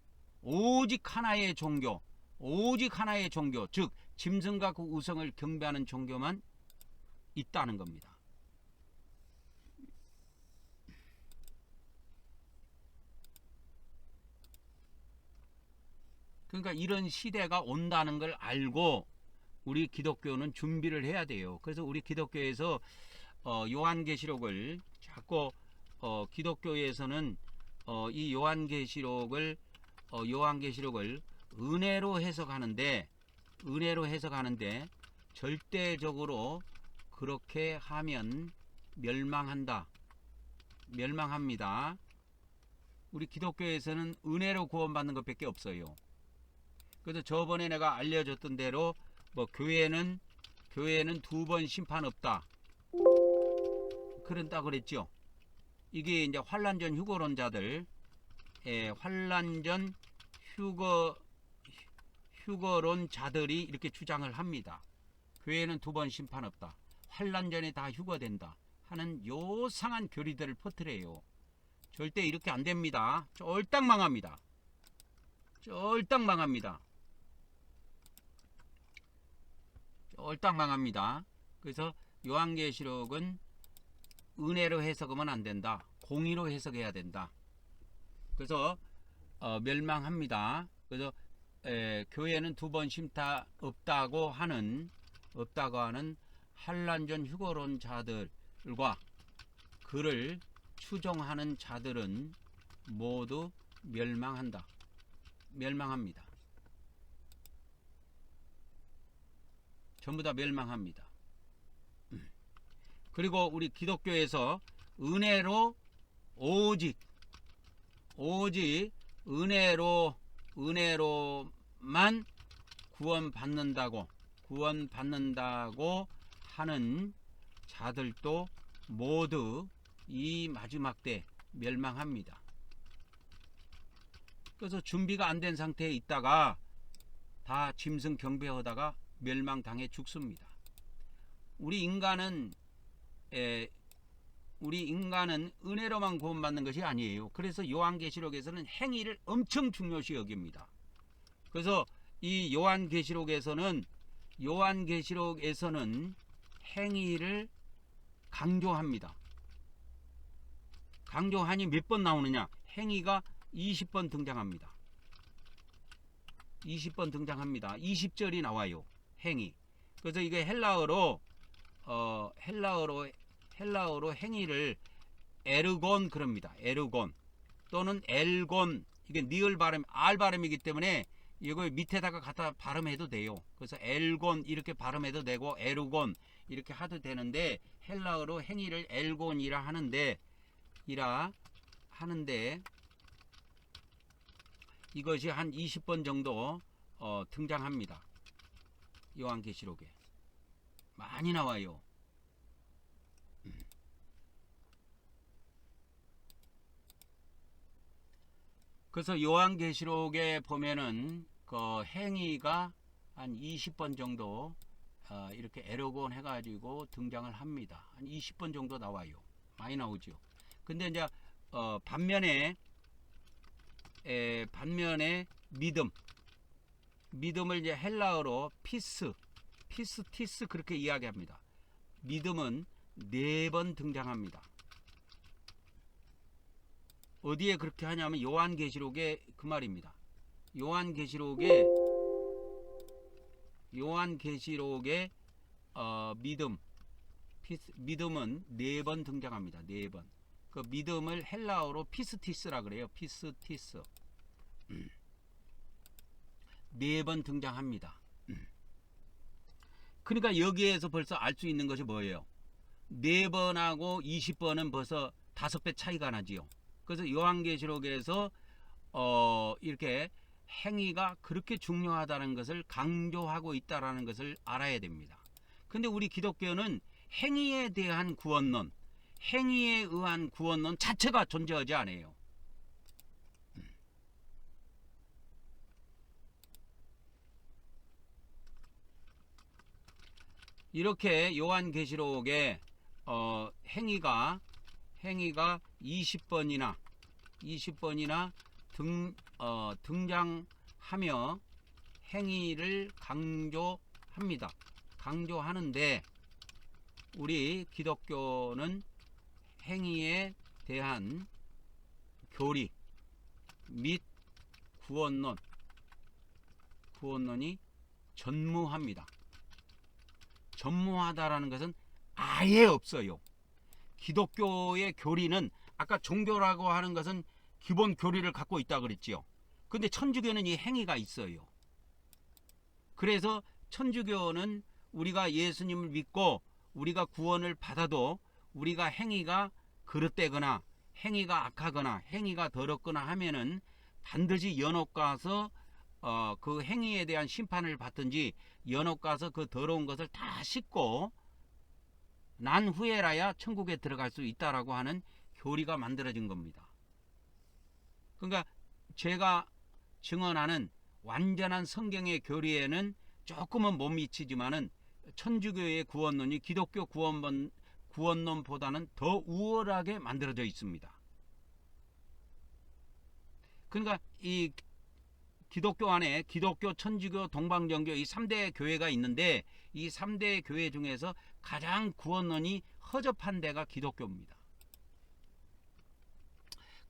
즉 짐승과 그 우상을 경배하는 종교만 있다는 겁니다. 그러니까 이런 시대가 온다는 걸 알고 우리 기독교는 준비를 해야 돼요. 그래서 우리 기독교에서 요한계시록을 자꾸 기독교에서는 이 요한계시록을 은혜로 해석하는데 절대적으로 그렇게 하면 멸망합니다. 우리 기독교에서는 은혜로 구원받는 것밖에 없어요. 그래서 저번에 내가 알려줬던 대로 교회는 두 번 심판 없다. 그런다 그랬죠. 이게 이제 환란전 휴거론자들, 환란전 휴거론자들이 이렇게 주장을 합니다. 교회는 두 번 심판 없다. 환란전에 다 휴거된다. 하는 요상한 교리들을 퍼뜨려요. 절대 이렇게 안 됩니다. 쫄딱 망합니다. 그래서 요한계시록은 은혜로 해석하면 안 된다. 공의로 해석해야 된다. 그래서 멸망합니다. 그래서 교회는 두 번 심판 없다고 하는 환란전 휴거론자들과 그를 추종하는 자들은 모두 멸망합니다. 전부 다 멸망합니다. 그리고 우리 기독교에서 은혜로 오직 은혜로만 구원받는다고 하는 자들도 모두 이 마지막 때 멸망합니다. 그래서 준비가 안 된 상태에 있다가 다 짐승 경배하다가 멸망당해 죽습니다. 우리 인간은 은혜로만 구원받는 것이 아니에요. 그래서 요한계시록에서는 행위를 엄청 중요시 여깁니다. 그래서 이 요한계시록에서는 행위를 강조합니다. 강조하니 몇 번 나오느냐? 행위가 20번 등장합니다. 20절이 나와요. 행위. 그래서 이게 헬라어로 행위를 에르곤 그럽니다. 에르곤 또는 엘곤, 이게 니을 발음, R 발음이기 때문에 이걸 밑에다가 갖다 발음해도 돼요. 그래서 엘곤 이렇게 발음해도 되고 에르곤 이렇게 해도 되는데 헬라어로 행위를 엘곤이라 하는데 이것이 한 20번 정도 등장합니다. 요한계시록에 많이 나와요. 그래서 요한계시록에 보면은 그 행위가 한 20번 정도 이렇게 에러곤 해가지고 등장을 합니다. 한 20번 정도 나와요. 많이 나오죠. 근데 이제 반면에 믿음을 이제 헬라어로 피스티스 그렇게 이야기합니다. 믿음은 4번 등장합니다. 어디에 그렇게 하냐면 요한계시록에 그 말입니다. 요한계시록에 믿음은 4번 등장합니다. 4번. 그 믿음을 헬라어로 피스티스라 그래요. 피스티스. 4번 등장합니다. 그러니까 여기에서 벌써 알 수 있는 것이 뭐예요? 4번하고 20번은 벌써 5배 차이가 나지요. 그래서 요한계시록에서 이렇게 행위가 그렇게 중요하다는 것을 강조하고 있다는 것을 알아야 됩니다. 근데 우리 기독교는 행위에 대한 구원론, 행위에 의한 구원론 자체가 존재하지 않아요. 이렇게 요한계시록에 행위가 20번이나 등장하며 행위를 강조하는데 우리 기독교는 행위에 대한 교리 및 구원론이 전무합니다. 전무하다라는 것은 아예 없어요. 기독교의 교리는 아까 종교라고 하는 것은 기본 교리를 갖고 있다 그랬지요. 근데 천주교는 이 행위가 있어요. 그래서 천주교는 우리가 예수님을 믿고 우리가 구원을 받아도 우리가 행위가 그릇되거나 행위가 악하거나 행위가 더럽거나 하면은 반드시 연옥 가서 그 행위에 대한 심판을 받든지 연옥 가서 그 더러운 것을 다 씻고 난 후에라야 천국에 들어갈 수 있다라고 하는 교리가 만들어진 겁니다. 그러니까 제가 증언하는 완전한 성경의 교리에는 조금은 못 미치지만은 천주교의 구원론이 기독교 구원론보다는 더 우월하게 만들어져 있습니다. 그러니까 이 기독교 안에 기독교, 천주교, 동방정교 이 3대 교회가 있는데 이 3대 교회 중에서 가장 구원론이 허접한 데가 기독교입니다.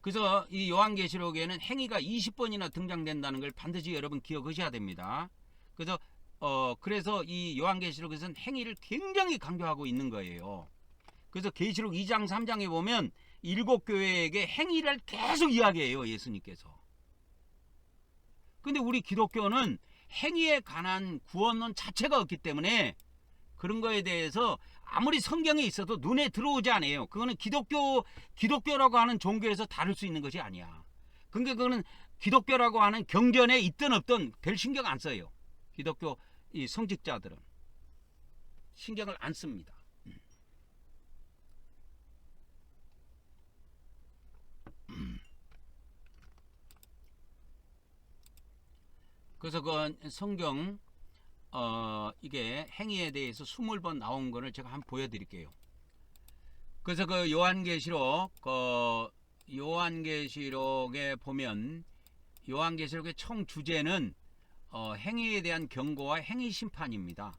그래서 이 요한계시록에는 행위가 20번이나 등장된다는 걸 반드시 여러분 기억하셔야 됩니다. 그래서 이 요한계시록에서는 행위를 굉장히 강조하고 있는 거예요. 그래서 계시록 2장 3장에 보면 7교회에게 행위를 계속 이야기해요. 예수님께서. 근데 우리 기독교는 행위에 관한 구원론 자체가 없기 때문에 그런 거에 대해서 아무리 성경에 있어도 눈에 들어오지 않아요. 그거는 기독교라고 하는 종교에서 다룰 수 있는 것이 아니야. 그러니까 그거는 기독교라고 하는 경전에 있든 없든 별 신경 안 써요. 기독교 이 성직자들은 신경을 안 씁니다. 그래서 그 성경 이게 행위에 대해서 20번 나온 거를 제가 한번 보여드릴게요. 그래서 그 요한계시록에 보면 요한계시록의 총 주제는 행위에 대한 경고와 행위 심판입니다.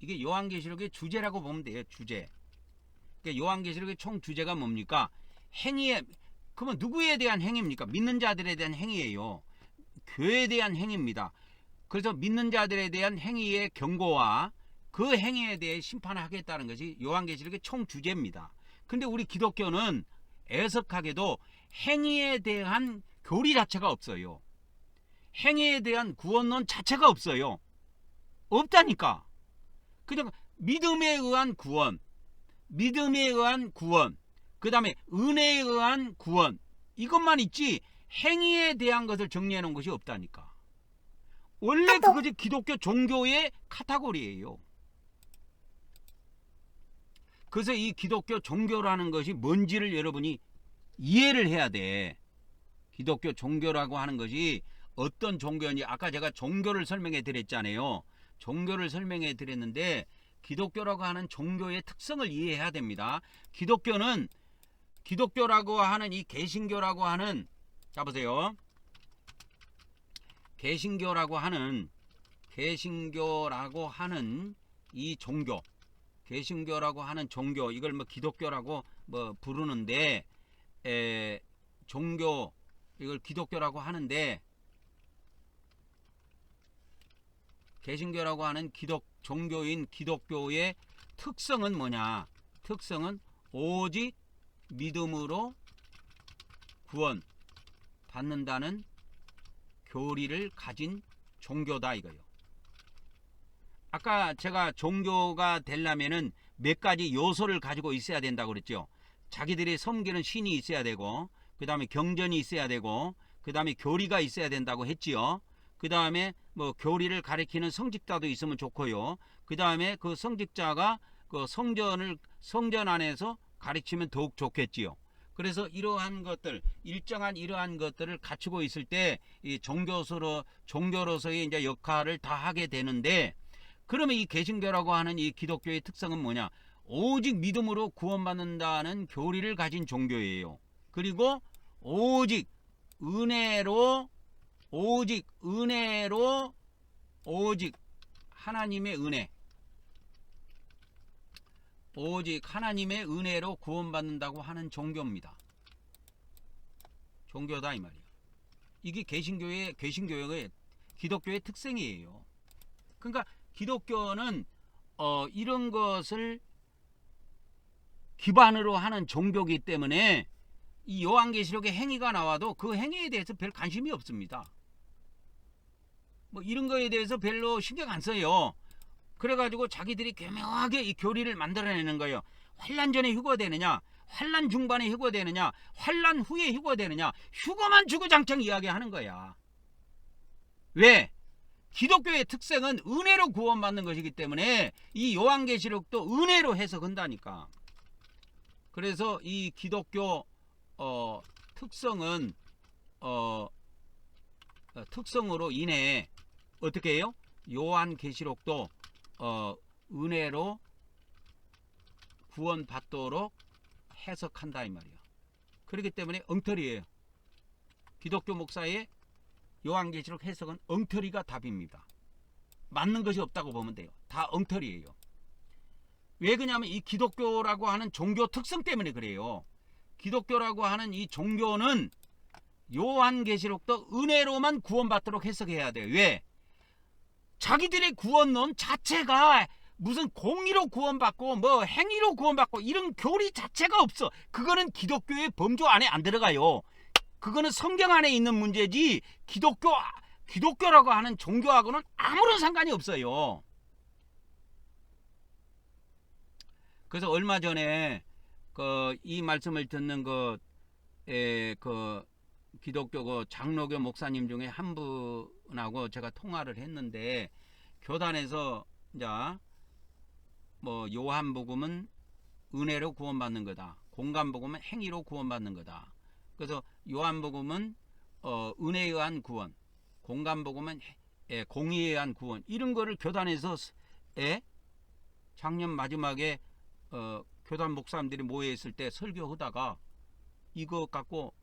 이게 요한계시록의 주제라고 보면 돼요. 주제. 그러니까 요한계시록의 총 주제가 뭡니까? 그러면 누구에 대한 행위입니까? 믿는 자들에 대한 행위예요. 교회에 대한 행위입니다. 그래서 믿는 자들에 대한 행위의 경고와 그 행위에 대해 심판을 하겠다는 것이 요한계시록의 총 주제입니다. 근데 우리 기독교는 애석하게도 행위에 대한 교리 자체가 없어요. 행위에 대한 구원론 자체가 없어요. 없다니까. 그냥 믿음에 의한 구원, 그 다음에 은혜에 의한 구원, 이것만 있지 행위에 대한 것을 정리해 놓은 것이 없다니까. 원래 그것이 기독교 종교의 카테고리예요. 그래서 이 기독교 종교라는 것이 뭔지를 여러분이 이해를 해야 돼. 기독교 종교라고 하는 것이 어떤 종교인지 아까 제가 종교를 설명해 드렸잖아요. 종교를 설명해 드렸는데 기독교라고 하는 종교의 특성을 이해해야 됩니다. 기독교라고 하는 이 개신교라고 하는, 자 보세요. 개신교라고 하는 이 종교, 개신교라고 하는 종교, 이걸 뭐 기독교라고 뭐 부르는데, 종교, 이걸 기독교라고 하는데, 개신교라고 하는 종교인 기독교의 특성은 뭐냐? 특성은 오직 믿음으로 구원 받는다는 교리를 가진 종교다 이거예요. 아까 제가 종교가 되려면은 몇 가지 요소를 가지고 있어야 된다고 그랬죠. 자기들이 섬기는 신이 있어야 되고, 그 다음에 경전이 있어야 되고, 그 다음에 교리가 있어야 된다고 했지요. 그 다음에 뭐 교리를 가리키는 성직자도 있으면 좋고요. 그 다음에 그 성직자가 그 성전 안에서 가르치면 더욱 좋겠지요. 그래서 이러한 것들, 일정한 이러한 것들을 갖추고 있을 때 이 종교로서의 이제 역할을 다 하게 되는데, 그러면 이 개신교라고 하는 이 기독교의 특성은 뭐냐? 오직 믿음으로 구원받는다는 교리를 가진 종교예요. 그리고 오직 은혜로 하나님의 은혜, 오직 하나님의 은혜로 구원받는다고 하는 종교입니다. 종교다 이 말이야. 이게 개신교의 기독교의 특성이에요. 그러니까 기독교는 이런 것을 기반으로 하는 종교이기 때문에 이 요한계시록에 행위가 나와도 그 행위에 대해서 별 관심이 없습니다. 뭐 이런 거에 대해서 별로 신경 안 써요. 그래가지고 자기들이 교묘하게 이 교리를 만들어내는 거예요. 환난 전에 휴거되느냐, 환난 중반에 휴거되느냐, 환난 후에 휴거되느냐, 휴거만 주구장창 이야기하는 거야. 왜? 기독교의 특성은 은혜로 구원받는 것이기 때문에 이 요한계시록도 은혜로 해석한다니까. 그래서 이 기독교 특성으로 인해 어떻게 해요? 요한계시록도 은혜로 구원받도록 해석한다 이 말이야. 그렇기 때문에 엉터리예요. 기독교 목사의 요한계시록 해석은 엉터리가 답입니다. 맞는 것이 없다고 보면 돼요. 다 엉터리예요. 왜 그러냐면 이 기독교라고 하는 종교 특성 때문에 그래요. 기독교라고 하는 이 종교는 요한계시록도 은혜로만 구원받도록 해석해야 돼요. 왜? 자기들의 구원론 자체가 무슨 공의로 구원받고 뭐 행위로 구원받고 이런 교리 자체가 없어. 그거는 기독교의 범주 안에 안 들어가요. 그거는 성경 안에 있는 문제지 기독교라고 하는 종교하고는 아무런 상관이 없어요. 그래서 얼마 전에 이 말씀을 듣는 기독교 장로교 목사님 중에 한 분하고 제가 통화를 했는데, 교단에서 이제 뭐 요한복음은 은혜로 구원받는 거다, 공간복음은 행위로 구원받는 거다. 그래서 요한복음은 은혜에 의한 구원, 공간복음은 공의에 의한 구원, 이런 거를 교단에서 작년 마지막에 교단 목사님들이 모여 있을 때 설교하다가 이거 갖고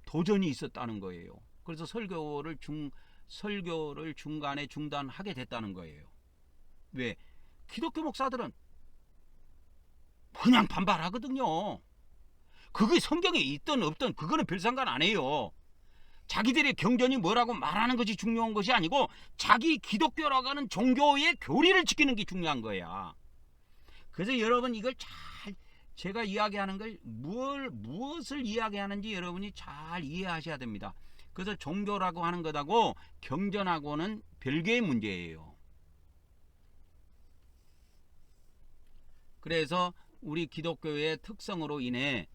도전이 있었다는 거예요. 그래서 설교를 중간에 중단하게 됐다는 거예요. 왜? 기독교 목사들은 그냥 반발하거든요. 그게 성경에 있든 없든 그거는 별 상관 안 해요. 자기들의 경전이 뭐라고 말하는 것이 중요한 것이 아니고 자기 기독교라고 하는 종교의 교리를 지키는 게 중요한 거야. 그래서 여러분 이걸 잘, 제가 이야기하는 걸 무엇을 이야기하는지 여러분이 잘 이해하셔야 됩니다. 그래서 종교라고 하는 것하고 경전하고는 별개의 문제예요. 그래서 우리 기독교의 특성으로 인해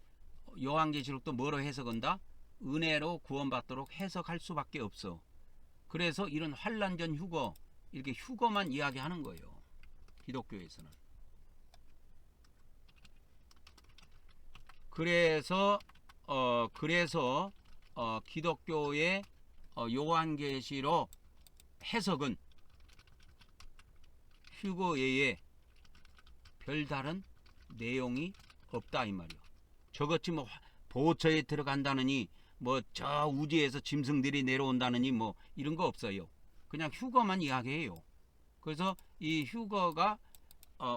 요한계시록도 뭐로 해석한다? 은혜로 구원받도록 해석할 수밖에 없어. 그래서 이런 환난전 휴거, 이렇게 휴거만 이야기하는 거예요. 기독교에서는. 그래서 기독교의 요한계시록 해석은 휴거 외에 별다른 내용이 없다 이 말이요. 저것이 뭐 보호처에 들어간다느니 뭐 저 우주에서 짐승들이 내려온다느니 뭐 이런 거 없어요. 그냥 휴거만 이야기해요. 그래서 이 휴거가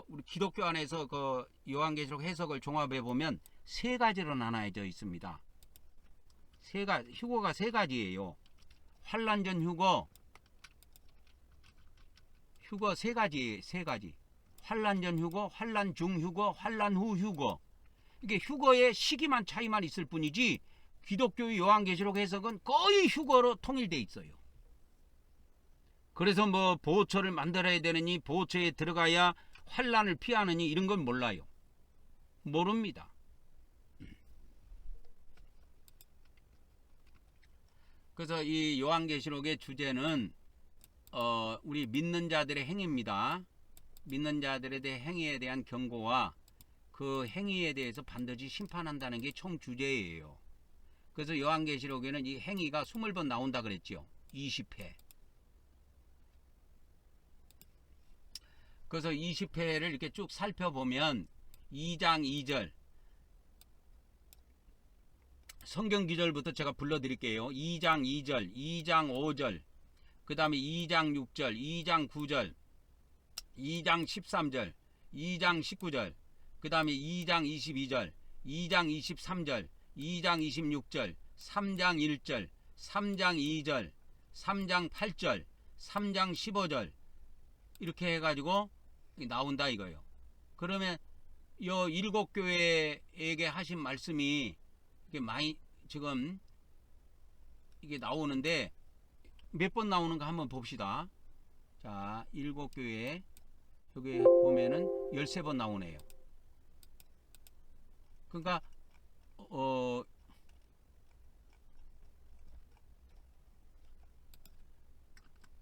우리 기독교 안에서 그 요한계시록 해석을 종합해 보면 세 가지로 나눠져 있습니다. 휴거가 세 가지예요. 환란 전 휴거 세 가지. 환란 전 휴거, 환란 중 휴거, 환란 후 휴거. 이게 휴거의 시기만 차이만 있을 뿐이지 기독교의 요한계시록 해석은 거의 휴거로 통일돼 있어요. 그래서 뭐 보호처를 만들어야 되느니 보호처에 들어가야 환란을 피하느니 이런 건 몰라요. 모릅니다. 그래서 이 요한계시록의 주제는 우리 믿는 자들의 행위입니다. 믿는 자들에 대해 행위에 대한 경고와 그 행위에 대해서 반드시 심판한다는 게 총 주제예요. 그래서 요한계시록에는 이 행위가 20번 나온다 그랬죠. 20회. 그래서 20회를 이렇게 쭉 살펴보면 2장 2절 성경 기절부터 제가 불러드릴게요. 2장 2절, 2장 5절, 그 다음에 2장 6절, 2장 9절, 2장 13절, 2장 19절, 그 다음에 2장 22절, 2장 23절, 2장 26절, 3장 1절, 3장 2절, 3장 8절, 3장 15절 이렇게 해가지고 나온다 이거예요. 그러면 요 7교회에게 하신 말씀이 이게 많이 지금 이게 나오는데 몇 번 나오는가 한번 봅시다. 자, 7교회 여기 보면은 13번 나오네요. 그러니까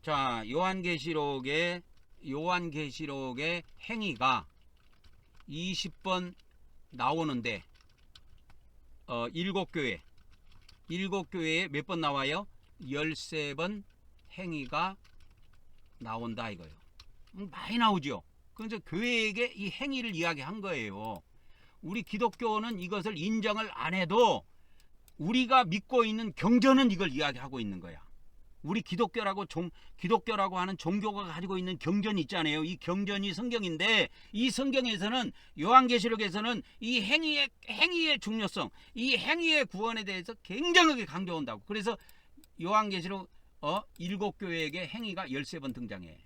자, 요한계시록의 행위가 20번 나오는데 7교회에 몇 번 나와요? 13번 행위가 나온다 이거예요. 많이 나오죠. 그래서 교회에게 이 행위를 이야기한 거예요. 우리 기독교는 이것을 인정을 안 해도 우리가 믿고 있는 경전은 이걸 이야기하고 있는 거야. 우리 기독교라고 하는 종교가 가지고 있는 경전이 있잖아요. 이 경전이 성경인데 이 성경에서는 요한계시록에서는 이 행위의 중요성, 이 행위의 구원에 대해서 굉장하게 강조한다고. 그래서 요한계시록 7교회에게 행위가 13번 등장해.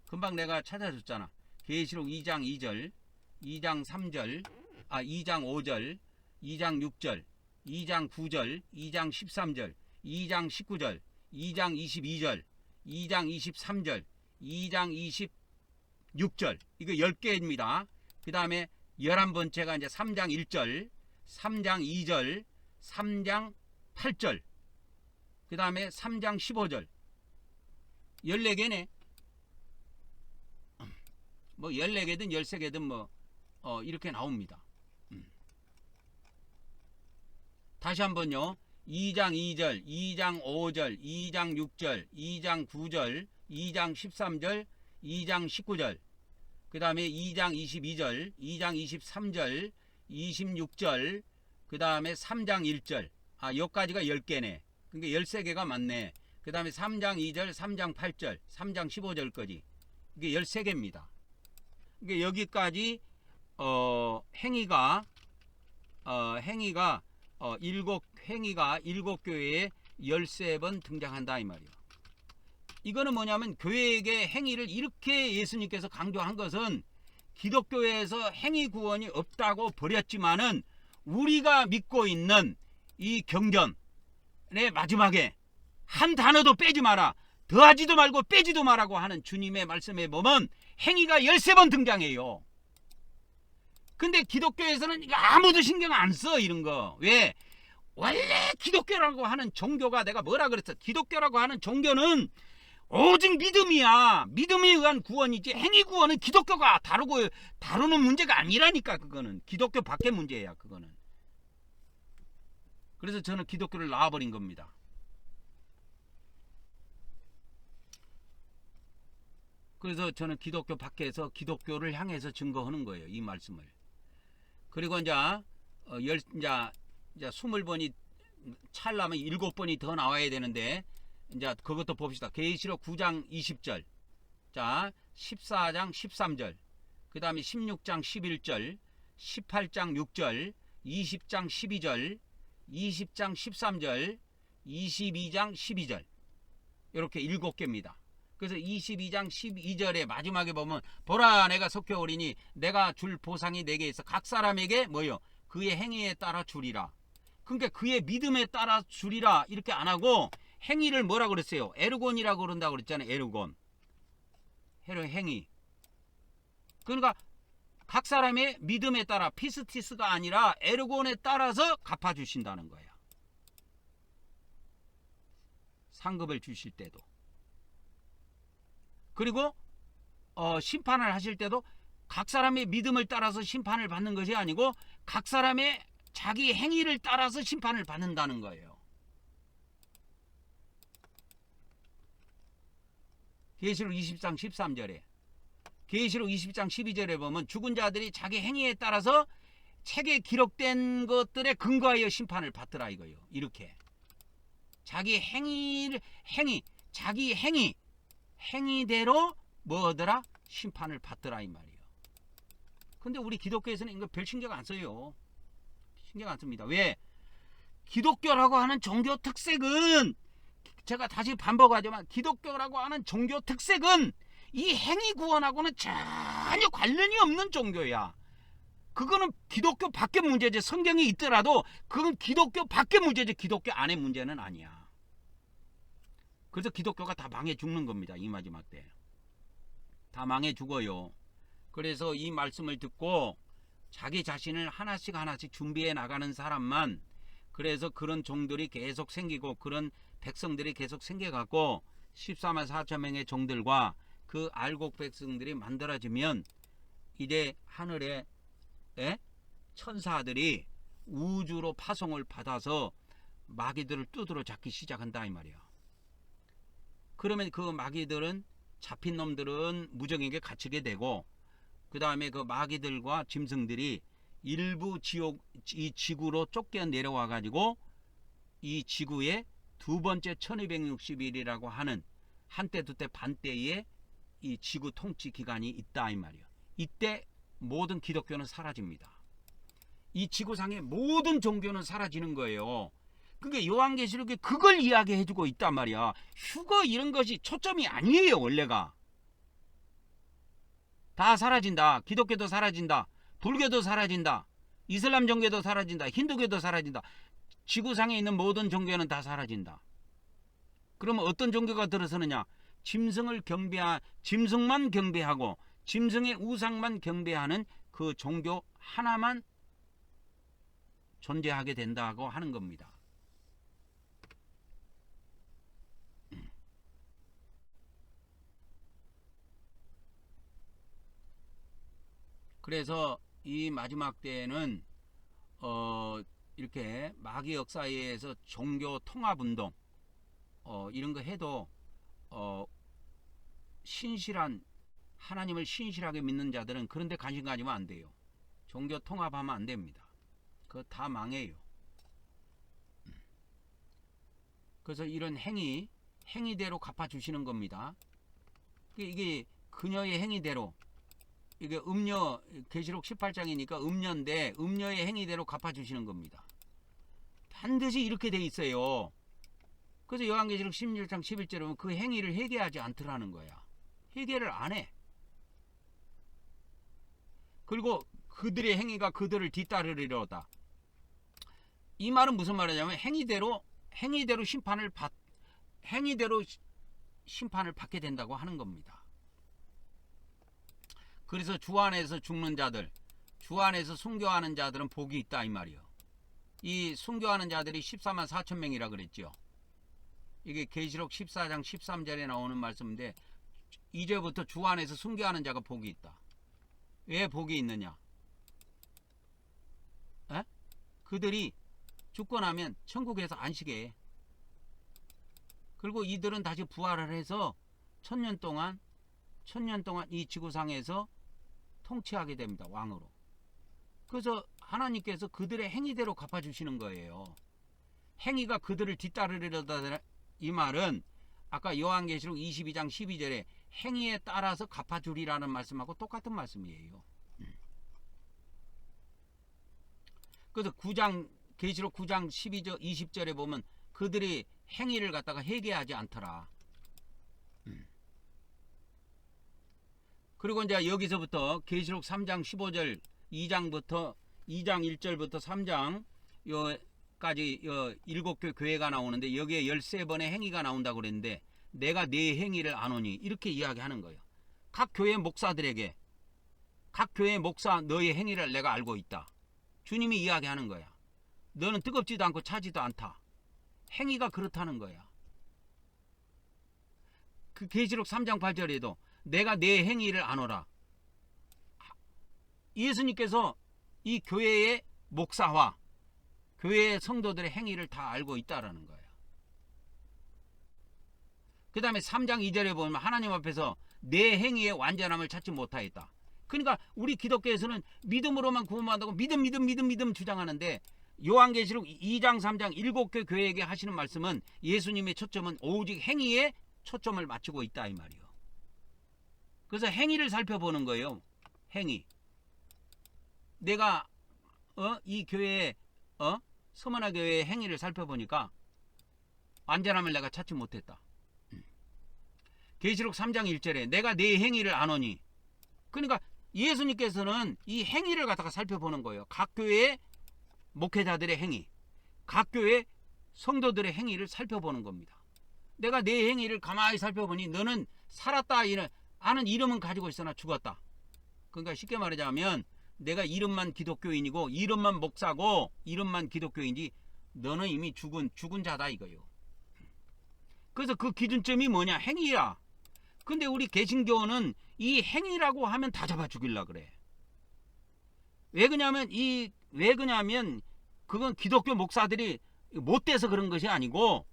금방 내가 찾아줬잖아. 계시록 2장 2절, 2장 3절, 2장 5절, 2장 6절, 2장 9절, 2장 13절, 2장 19절, 2장 22절, 2장 23절, 2장 26절. 이거 10개입니다. 그 다음에 11번째가 이제 3장 1절, 3장 2절, 3장 8절. 그 다음에 3장 15절. 14개네. 뭐 14개든 13개든 뭐 이렇게 나옵니다. 다시 한번요. 2장 2절, 2장 5절, 2장 6절, 2장 9절, 2장 13절, 2장 19절. 그 다음에 2장 22절, 2장 23절, 26절, 그 다음에 3장 1절. 여기까지가 10개네. 그러니까 13개가 맞네. 그 다음에 3장 2절, 3장 8절, 3장 15절까지. 이게 13개입니다. 그러니까 여기까지 행위가 7교회에 13번 등장한다 이 말이에요. 이거는 뭐냐면 교회에게 행위를 이렇게 예수님께서 강조한 것은 기독교에서 행위 구원이 없다고 버렸지만은 우리가 믿고 있는 이 경전의 마지막에 한 단어도 빼지 마라, 더하지도 말고 빼지도 마라고 하는 주님의 말씀에 보면 행위가 13번 등장해요. 근데 기독교에서는 이거 아무도 신경 안 써 이런 거. 왜? 원래 기독교라고 하는 종교가 내가 뭐라 그랬어? 기독교라고 하는 종교는 오직 믿음이야. 믿음에 의한 구원이지 행위 구원은 기독교가 다루는 문제가 아니라니까. 그거는 기독교 밖의 문제야. 그거는. 그래서 저는 기독교를 놔버린 겁니다. 그래서 저는 기독교 밖에서 기독교를 향해서 증거하는 거예요. 이 말씀을. 그리고 이제 20번이 찰나면 7번이 더 나와야 되는데, 이제 그것도 봅시다. 계시록 9장 20절, 자 14장 13절, 그 다음에 16장 11절, 18장 6절, 20장 12절, 20장 13절, 22장 12절, 이렇게 7개입니다. 그래서 22장 12절에 마지막에 보면, 보라 내가 속혀오리니 내가 줄 보상이 내게 있어 각 사람에게 뭐요? 그의 행위에 따라 주리라. 그러니까 그의 믿음에 따라 주리라 이렇게 안 하고, 행위를 뭐라 그랬어요? 에르곤이라고 그런다고 그랬잖아요. 에르곤. 행위. 그러니까 각 사람의 믿음에 따라, 피스티스가 아니라 에르곤에 따라서 갚아주신다는 거예요. 상급을 주실 때도. 그리고 심판을 하실 때도 각 사람의 믿음을 따라서 심판을 받는 것이 아니고 각 사람의 자기 행위를 따라서 심판을 받는다는 거예요. 계시록 20장 13절에, 계시록 20장 12절에 보면 죽은 자들이 자기 행위에 따라서 책에 기록된 것들에 근거하여 심판을 받더라 이거예요. 이렇게 자기 자기 행위대로 뭐더라? 심판을 받더라 이 말이에요. 근데 우리 기독교에서는 이거 별 신경 안 써요. 신경 안 씁니다. 왜? 기독교라고 하는 종교 특색은, 제가 다시 반복하지만 기독교라고 하는 종교 특색은 이 행위 구원하고는 전혀 관련이 없는 종교야. 그거는 기독교 밖의 문제지. 성경이 있더라도 그건 기독교 밖의 문제지, 기독교 안의 문제는 아니야. 그래서 기독교가 다 망해 죽는 겁니다. 이 마지막 때 다 망해 죽어요. 그래서 이 말씀을 듣고 자기 자신을 하나씩 준비해 나가는 사람만, 그래서 그런 종들이 계속 생기고 그런 백성들이 계속 생겨갖고 14만 4천 명의 종들과 그 알곡 백성들이 만들어지면, 이제 하늘에 천사들이 우주로 파송을 받아서 마귀들을 두드러 잡기 시작한다 이 말이야. 그러면 그 마귀들은, 잡힌 놈들은 무정에게 갇히게 되고, 그 다음에 그 마귀들과 짐승들이 일부 이 지구로 쫓겨 내려와 가지고 이 지구의 두 번째 1260일이라고 하는 한때 두때 반때의 이 지구 통치 기간이 있다 이 말이에요. 이때 모든 기독교는 사라집니다. 이 지구상의 모든 종교는 사라지는 거예요. 그게 요한계시록에 그걸 이야기해주고 있단 말이야. 휴거 이런 것이 초점이 아니에요. 원래가 다 사라진다. 기독교도 사라진다. 불교도 사라진다. 이슬람 종교도 사라진다. 힌두교도 사라진다. 지구상에 있는 모든 종교는 다 사라진다. 그러면 어떤 종교가 들어서느냐? 짐승만 경배하고 짐승의 우상만 경배하는 그 종교 하나만 존재하게 된다고 하는 겁니다. 그래서 이 마지막 때에는 이렇게 마귀 역사에 의해서 종교 통합운동 이런 거 해도 신실한, 하나님을 신실하게 믿는 자들은 그런 데 관심 가지면 안 돼요. 종교 통합하면 안 됩니다. 그거 다 망해요. 그래서 이런 행위대로 갚아주시는 겁니다. 이게 그녀의 행위대로, 이게 계시록 18장이니까 음녀인데 음녀의 행위대로 갚아주시는 겁니다. 반드시 이렇게 돼 있어요. 그래서 요한계시록 16장 11절에 보면 그 행위를 회개하지 않더라는 거야. 회개를 안 해. 그리고 그들의 행위가 그들을 뒤따르리로다. 이 말은 무슨 말이냐면 행위대로 심판을 받게 된다고 하는 겁니다. 그래서 주 안에서 죽는 자들, 주 안에서 순교하는 자들은 복이 있다 이 말이요. 이 순교하는 자들이 14만 4천 명이라 그랬죠. 이게 계시록 14장 13절에 나오는 말씀인데, 이제부터 주 안에서 순교하는 자가 복이 있다. 왜 복이 있느냐? 그들이 죽고 나면 천국에서 안식해. 그리고 이들은 다시 부활을 해서 천년 동안 이 지구상에서 통치하게 됩니다. 왕으로. 그래서 하나님께서 그들의 행위대로 갚아주시는 거예요. 행위가 그들을 뒤따르려다, 이 말은 아까 요한계시록 22장 12절에 행위에 따라서 갚아주리라는 말씀하고 똑같은 말씀이에요. 그래서 계시록 9장 12절 20절에 보면 그들이 행위를 갖다가 회개하지 않더라. 그리고 이제 여기서부터 계시록 3장 15절 2장 1절부터 3장 요까지 7개 교회가 나오는데 여기에 13번의 행위가 나온다고 그랬는데 내가 네 행위를 아노니 이렇게 이야기하는 거예요. 각 교회 목사들에게 각 교회 목사 너의 행위를 내가 알고 있다. 주님이 이야기하는 거야. 너는 뜨겁지도 않고 차지도 않다. 행위가 그렇다는 거야. 그 계시록 3장 8절에도 내가 내 행위를 아노라. 예수님께서 이 교회의 목사와 교회의 성도들의 행위를 다 알고 있다라는 거야. 그 다음에 3장 2절에 보면 하나님 앞에서 내 행위의 완전함을 찾지 못하였다. 그러니까 우리 기독교에서는 믿음으로만 구원받는다고 믿음 주장하는데 요한계시록 2장 3장 7개 교회에게 하시는 말씀은 예수님의 초점은 오직 행위에 초점을 맞추고 있다 이 말이요. 그래서 행위를 살펴보는 거예요. 행위. 내가 이 교회의 서머나 교회의 행위를 살펴보니까 완전함을 내가 찾지 못했다. 계시록 3장 1절에 내가 네 행위를 아노니. 그러니까 예수님께서는 이 행위를 갖다가 살펴보는 거예요. 각 교회의 목회자들의 행위, 각 교회 성도들의 행위를 살펴보는 겁니다. 내가 내 행위를 가만히 살펴보니 너는 살았다 하는 이름은 가지고 있으나 죽었다. 그러니까 쉽게 말하자면 내가 이름만 기독교인이고 이름만 목사고 이름만 기독교인이지 너는 이미 죽은 자다 이거요. 그래서 그 기준점이 뭐냐? 행위야. 근데 우리 개신교는 이 행위라고 하면 다 잡아 죽이려고 그래. 왜 그러냐면 그건 기독교 목사들이 못돼서 그런 것이 아니고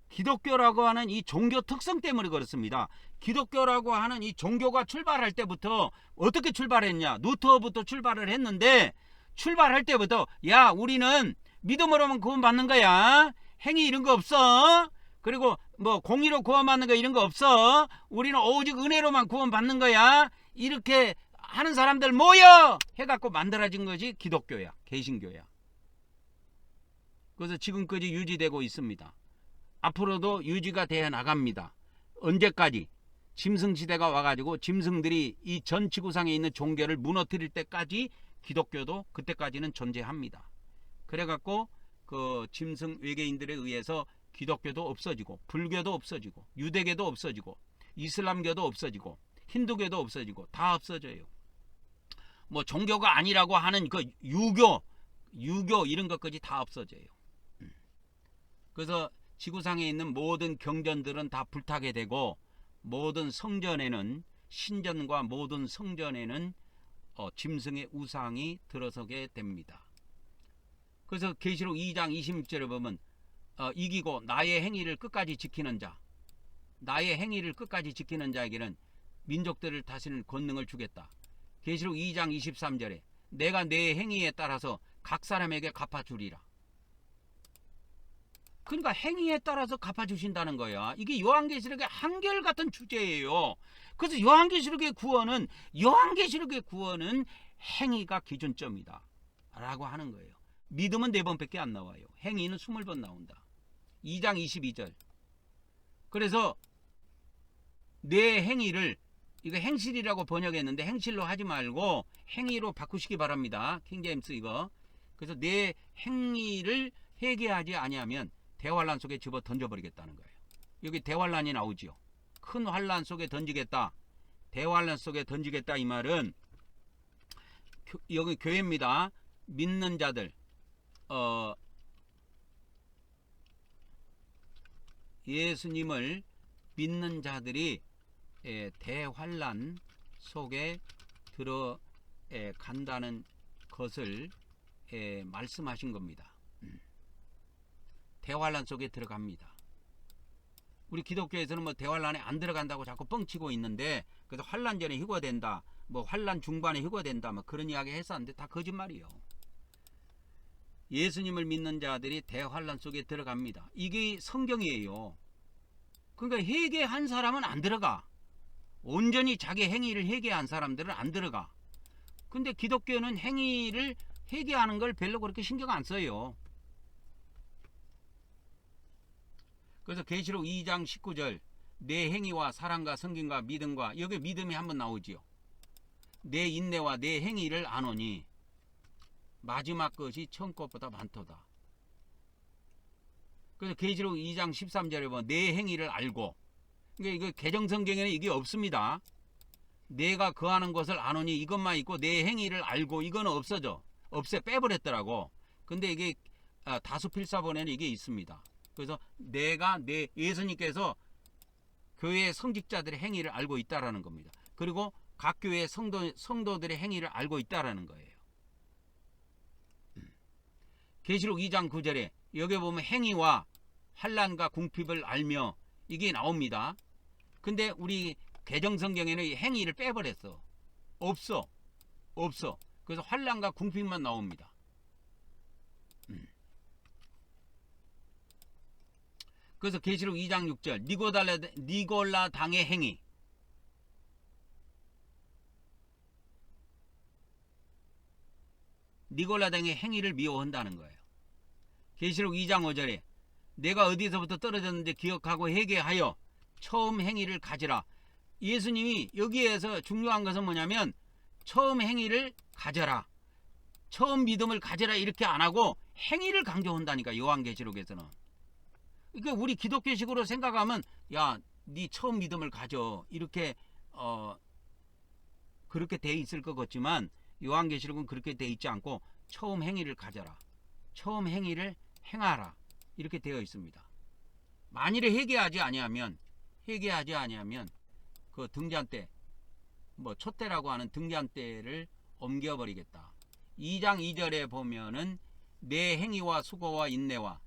기독교라고 하는 이 종교 특성 때문에 그렇습니다. 기독교라고 하는 이 종교가 출발할 때부터 어떻게 출발했냐? 루터부터 출발을 했는데 출발할 때부터 야 우리는 믿음으로만 구원받는 거야. 행위 이런 거 없어. 그리고 뭐 공의로 구원받는 거 이런 거 없어. 우리는 오직 은혜로만 구원받는 거야. 이렇게 하는 사람들 모여 해갖고 만들어진 것이 기독교야. 개신교야. 그래서 지금까지 유지되고 있습니다. 앞으로도 유지가 되어 나갑니다. 언제까지? 짐승시대가 와가지고 짐승들이 이 전 지구상에 있는 종교를 무너뜨릴 때까지 기독교도 그때까지는 존재합니다. 그래갖고 그 짐승 외계인들에 의해서 기독교도 없어지고 불교도 없어지고 유대교도 없어지고 이슬람교도 없어지고 힌두교도 없어지고 다 없어져요. 뭐 종교가 아니라고 하는 그 유교 이런 것까지 다 없어져요. 그래서 지구상에 있는 모든 경전들은 다 불타게 되고 모든 성전에는 신전과 모든 성전에는 짐승의 우상이 들어서게 됩니다. 그래서 계시록 2장 26절에 보면 이기고 나의 행위를 끝까지 지키는 자, 나의 행위를 끝까지 지키는 자에게는 민족들을 다스리는 권능을 주겠다. 계시록 2장 23절에 내가 내 행위에 따라서 각 사람에게 갚아주리라. 그러니까 행위에 따라서 갚아주신다는 거야. 이게 요한계시록의 한결같은 주제예요. 그래서 요한계시록의 구원은 행위가 기준점이다 라고 하는 거예요. 믿음은 4번밖에 안 나와요. 행위는 20번 나온다. 2장 22절. 그래서 내 행위를 이거 행실이라고 번역했는데 행실로 하지 말고 행위로 바꾸시기 바랍니다. 킹제임스 이거. 그래서 내 행위를 회개하지 아니하면 대환란 속에 집어 던져버리겠다는 거예요. 여기 대환란이 나오지요. 큰 환란 속에 던지겠다. 대환란 속에 던지겠다 이 말은 여기 교회입니다. 믿는 자들 예수님을 믿는 자들이 대환란 속에 들어간다는 것을 말씀하신 겁니다. 대환란 속에 들어갑니다. 우리 기독교에서는 뭐 대환란에 안 들어간다고 자꾸 뻥치고 있는데, 그래서 환란 전에 휴거된다, 뭐 환란 중반에 휴거된다, 뭐 그런 이야기 했었는데 다 거짓말이요. 예수님을 믿는 자들이 대환란 속에 들어갑니다. 이게 성경이에요. 그러니까 회개한 사람은 안 들어가. 온전히 자기 행위를 회개한 사람들은 안 들어가. 근데 기독교는 행위를 회개하는 걸 별로 그렇게 신경 안 써요. 그래서 계시록 2장 19절, 내 행위와 사랑과 성김과 믿음과, 여기 믿음이 한번 나오지요. 내 인내와 내 행위를 아노니 마지막 것이 처음 것보다 많도다. 그래서 계시록 2장 13절에 보면 내 행위를 알고, 그러니까 이거 개정성경에는 이게 없습니다. 내가 거하는 것을 아노니 이것만 있고 내 행위를 알고, 이거는 없어져. 빼버렸더라고. 근데 이게 다수필사본에는 이게 있습니다. 그래서 예수님께서 교회 성직자들의 행위를 알고 있다라는 겁니다. 그리고 각 교회 성도들의 행위를 알고 있다라는 거예요. 계시록 2장 9절에 여기 보면 행위와 환난과 궁핍을 알며, 이게 나옵니다. 근데 우리 개정성경에는 이 행위를 빼버렸어. 없어. 그래서 환난과 궁핍만 나옵니다. 그래서 계시록 2장 6절 니골라 당의 행위, 니골라 당의 행위를 미워한다는 거예요. 계시록 2장 5절에 내가 어디서부터 떨어졌는지 기억하고 회개하여 처음 행위를 가지라. 예수님이 여기에서 중요한 것은 뭐냐면 처음 행위를 가져라, 처음 믿음을 가져라, 이렇게 안 하고 행위를 강조한다니까, 요한계시록에서는. 그러니까 우리 기독교식으로 생각하면 야, 네 처음 믿음을 가져, 이렇게 그렇게 돼 있을 것 같지만 요한계시록은 그렇게 돼 있지 않고 처음 행위를 가져라, 처음 행위를 행하라, 이렇게 되어 있습니다. 만일에 회개하지 아니하면 그 등잔대, 뭐 촛대라고 하는 등잔대를 옮겨버리겠다. 2장 2절에 보면은 내 행위와 수고와 인내와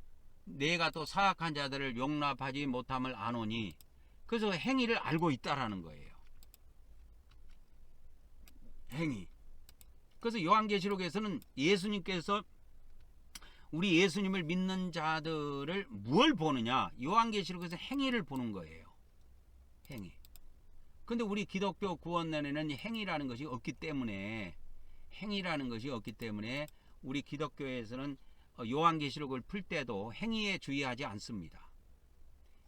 내가 또 사악한 자들을 용납하지 못함을 아노니, 그래서 행위를 알고 있다라는 거예요. 행위. 그래서 요한계시록에서는 예수님께서 우리 예수님을 믿는 자들을 무엇을 보느냐, 요한계시록에서 행위를 보는 거예요. 행위. 근데 우리 기독교 구원론에는 행위라는 것이 없기 때문에 우리 기독교에서는 요한계시록을 풀 때도 행위에 주의하지 않습니다.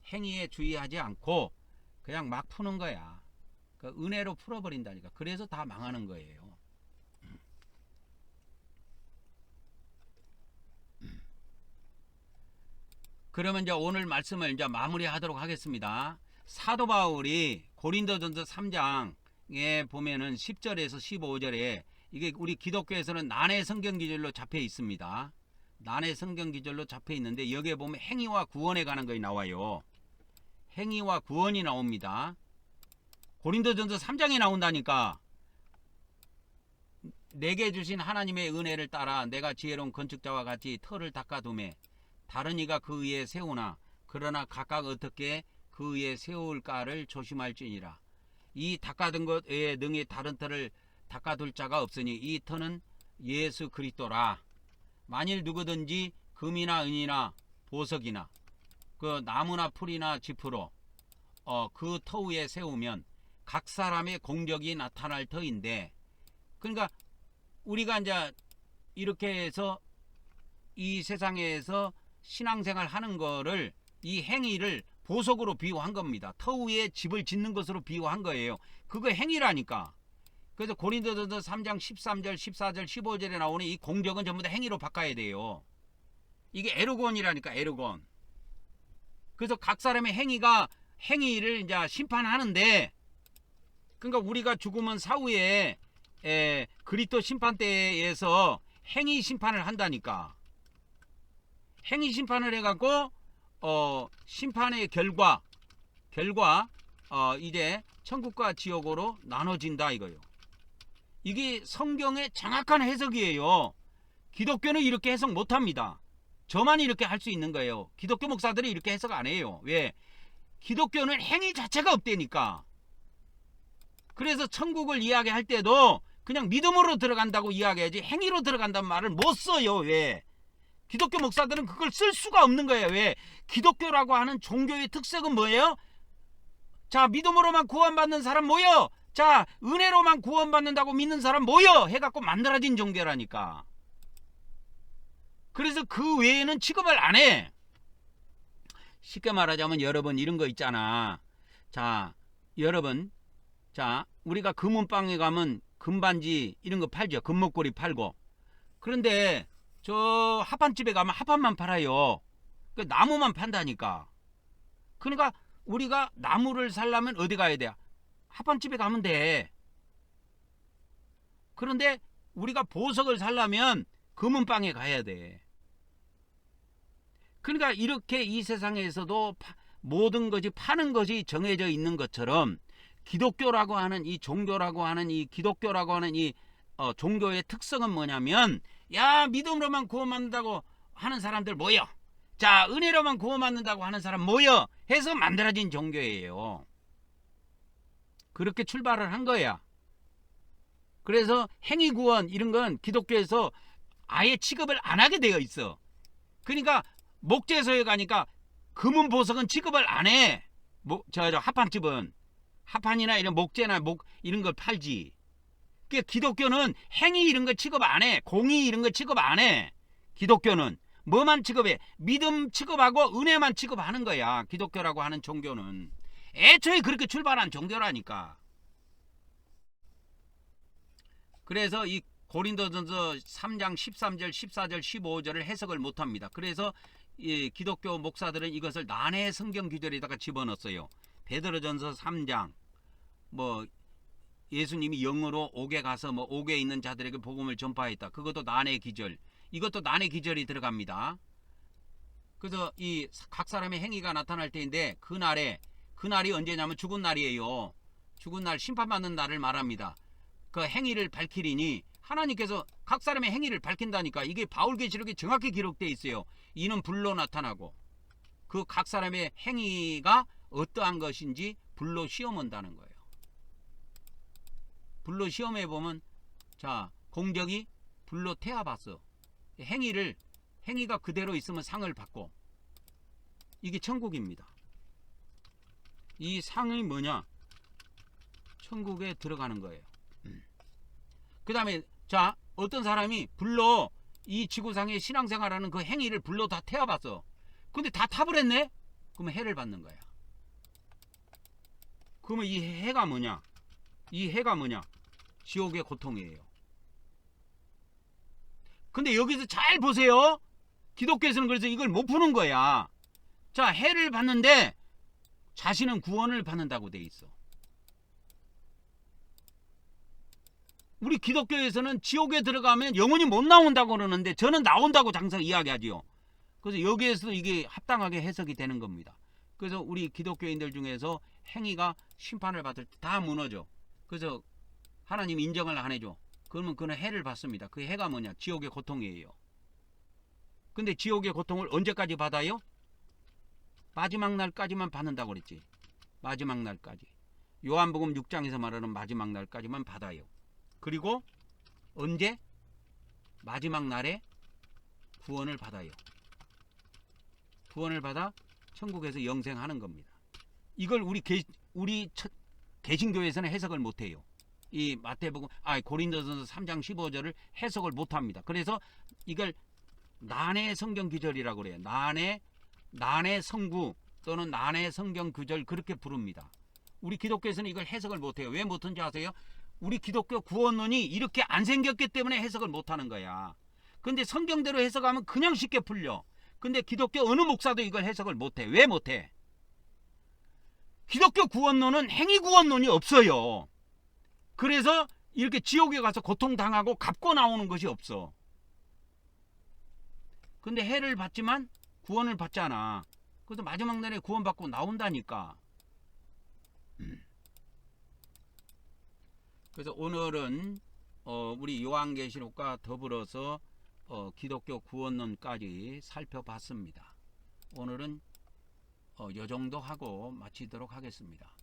행위에 주의하지 않고 그냥 막 푸는 거야. 그 은혜로 풀어버린다니까. 그래서 다 망하는 거예요. 그러면 이제 오늘 말씀을 이제 마무리하도록 하겠습니다. 사도 바울이 고린도전서 3장에 보면은 10절에서 15절에, 이게 우리 기독교에서는 난해 성경 기절로 잡혀 있습니다. 난해 성경 기절로 잡혀 있는데 여기에 보면 행위와 구원에 관한 것이 나와요. 행위와 구원이 나옵니다. 고린도전서 3장에 나온다니까. 내게 주신 하나님의 은혜를 따라 내가 지혜로운 건축자와 같이 터를 닦아두매 다른 이가 그 위에 세우나 그러나 각각 어떻게 그 위에 세울까를 조심할지니라. 이 닦아둔 것 외에 능히 다른 터를 닦아둘 자가 없으니 이 터는 예수 그리스도라. 만일 누구든지 금이나 은이나 보석이나 그 나무나 풀이나 지프로 그 터 위에 세우면 각 사람의 공적이 나타날 터인데, 그러니까 우리가 이제 이렇게 해서 이 세상에서 신앙생활 하는 거를, 이 행위를 보석으로 비유한 겁니다. 터 위에 집을 짓는 것으로 비유한 거예요. 그거 행위라니까. 그래서 고린도전서 3장 13절, 14절, 15절에 나오는 이 공적은 전부 다 행위로 바꿔야 돼요. 이게 에르곤이라니까, 에르곤. 그래서 각 사람의 행위를 이제 심판하는데, 그러니까 우리가 죽으면 사후에 그리스도 심판대에서 행위 심판을 한다니까. 행위 심판을 해갖고 심판의 결과 이제 천국과 지옥으로 나눠진다 이거요. 이게 성경의 정확한 해석이에요. 기독교는 이렇게 해석 못합니다. 저만 이렇게 할 수 있는 거예요. 기독교 목사들이 이렇게 해석 안 해요. 왜? 기독교는 행위 자체가 없다니까. 그래서 천국을 이야기할 때도 그냥 믿음으로 들어간다고 이야기해야지 행위로 들어간다는 말을 못 써요. 왜? 기독교 목사들은 그걸 쓸 수가 없는 거예요. 왜? 기독교라고 하는 종교의 특색은 뭐예요? 자, 믿음으로만 구원받는 사람 모여. 자, 은혜로만 구원받는다고 믿는 사람 모여 해갖고 만들어진 종교라니까. 그래서 그 외에는 취급을 안 해. 쉽게 말하자면 여러분 이런 거 있잖아. 자, 여러분, 자, 우리가 금은방에 가면 금반지 이런 거 팔죠. 금목걸이 팔고. 그런데 저 합판집에 가면 합판만 팔아요. 그 나무만 판다니까. 그러니까 우리가 나무를 살려면 어디 가야 돼? 합판집에 가면 돼. 그런데 우리가 보석을 살려면 금은방에 가야 돼. 그러니까 이렇게 이 세상에서도 모든 것이 파는 것이 정해져 있는 것처럼 기독교라고 하는 이 종교라고 하는 이 기독교라고 하는 이 종교의 특성은 뭐냐면, 야, 믿음으로만 구원받는다고 하는 사람들 모여. 자, 은혜로만 구원받는다고 하는 사람 모여 해서 만들어진 종교예요. 그렇게 출발을 한 거야. 그래서 행위구원 이런 건 기독교에서 아예 취급을 안 하게 되어 있어. 그러니까 목재소에 가니까 금은 보석은 취급을 안 해. 저 합판집은 합판이나 이런 목재나 이런 걸 팔지. 그러니까 기독교는 행위 이런 거 취급 안 해. 공의 이런 거 취급 안 해. 기독교는 뭐만 취급해? 믿음 취급하고 은혜만 취급하는 거야. 기독교라고 하는 종교는 애초에 그렇게 출발한 종교라니까. 그래서 이 고린도전서 3장 13절 14절 15절을 해석을 못합니다. 그래서 이 기독교 목사들은 이것을 난해 성경 구절에다가 집어넣었어요. 베드로전서 3장 뭐 예수님이 영으로 옥에 가서 뭐 옥에 있는 자들에게 복음을 전파했다. 그것도 난해 기절. 이것도 난해 기절이 들어갑니다. 그래서 이 각 사람의 행위가 나타날 때인데 그날이 언제냐면 죽은 날이에요. 죽은 날 심판받는 날을 말합니다. 그 행위를 밝히리니 하나님께서 각 사람의 행위를 밝힌다니까. 이게 바울계시록에 정확히 기록되어 있어요. 이는 불로 나타나고 그 각 사람의 행위가 어떠한 것인지 불로 시험한다는 거예요. 불로 시험해 보면 자 공적이 불로 태워봤어. 행위가 그대로 있으면 상을 받고. 이게 천국입니다. 이 상이 뭐냐? 천국에 들어가는 거예요. 그 다음에 자 어떤 사람이 불로 이 지구상의 신앙생활하는 그 행위를 불로 다 태워봤어. 근데 다 타버렸네? 그러면 해를 받는 거야. 그러면 이 해가 뭐냐? 이 해가 뭐냐? 지옥의 고통이에요. 근데 여기서 잘 보세요. 기독교에서는 그래서 이걸 못 푸는 거야. 자, 해를 받는데 자신은 구원을 받는다고 돼 있어. 우리 기독교에서는 지옥에 들어가면 영원히 못 나온다고 그러는데 저는 나온다고 항상 이야기하지요. 그래서 여기에서도 이게 합당하게 해석이 되는 겁니다. 그래서 우리 기독교인들 중에서 행위가 심판을 받을 때 다 무너져. 그래서 하나님 인정을 안 해줘. 그러면 그는 해를 받습니다. 그 해가 뭐냐? 지옥의 고통이에요. 근데 지옥의 고통을 언제까지 받아요? 마지막 날까지만 받는다고 그랬지. 마지막 날까지. 요한복음 6장에서 말하는 마지막 날까지만 받아요. 그리고 언제? 마지막 날에 구원을 받아요. 구원을 받아 천국에서 영생하는 겁니다. 이걸 우리 개신교에서는 해석을 못해요. 이 마태복음, 고린도전서 3장 15절을 해석을 못합니다. 그래서 이걸 난해 성경 구절이라고 그래요. 난해 성구 또는 난해 성경 구절 그렇게 부릅니다. 우리 기독교에서는 이걸 해석을 못해요. 왜 못한지 아세요? 우리 기독교 구원론이 이렇게 안 생겼기 때문에 해석을 못하는 거야. 근데 성경대로 해석하면 그냥 쉽게 풀려. 근데 기독교 어느 목사도 이걸 해석을 못해. 왜 못해? 기독교 구원론은 행위 구원론이 없어요. 그래서 이렇게 지옥에 가서 고통당하고 갚고 나오는 것이 없어. 근데 해를 받지만 구원을 받잖아. 그래서 마지막 날에 구원받고 나온다니까. 그래서 오늘은 우리 요한계시록과 더불어서 기독교 구원론까지 살펴봤습니다. 오늘은 요 정도 하고 마치도록 하겠습니다.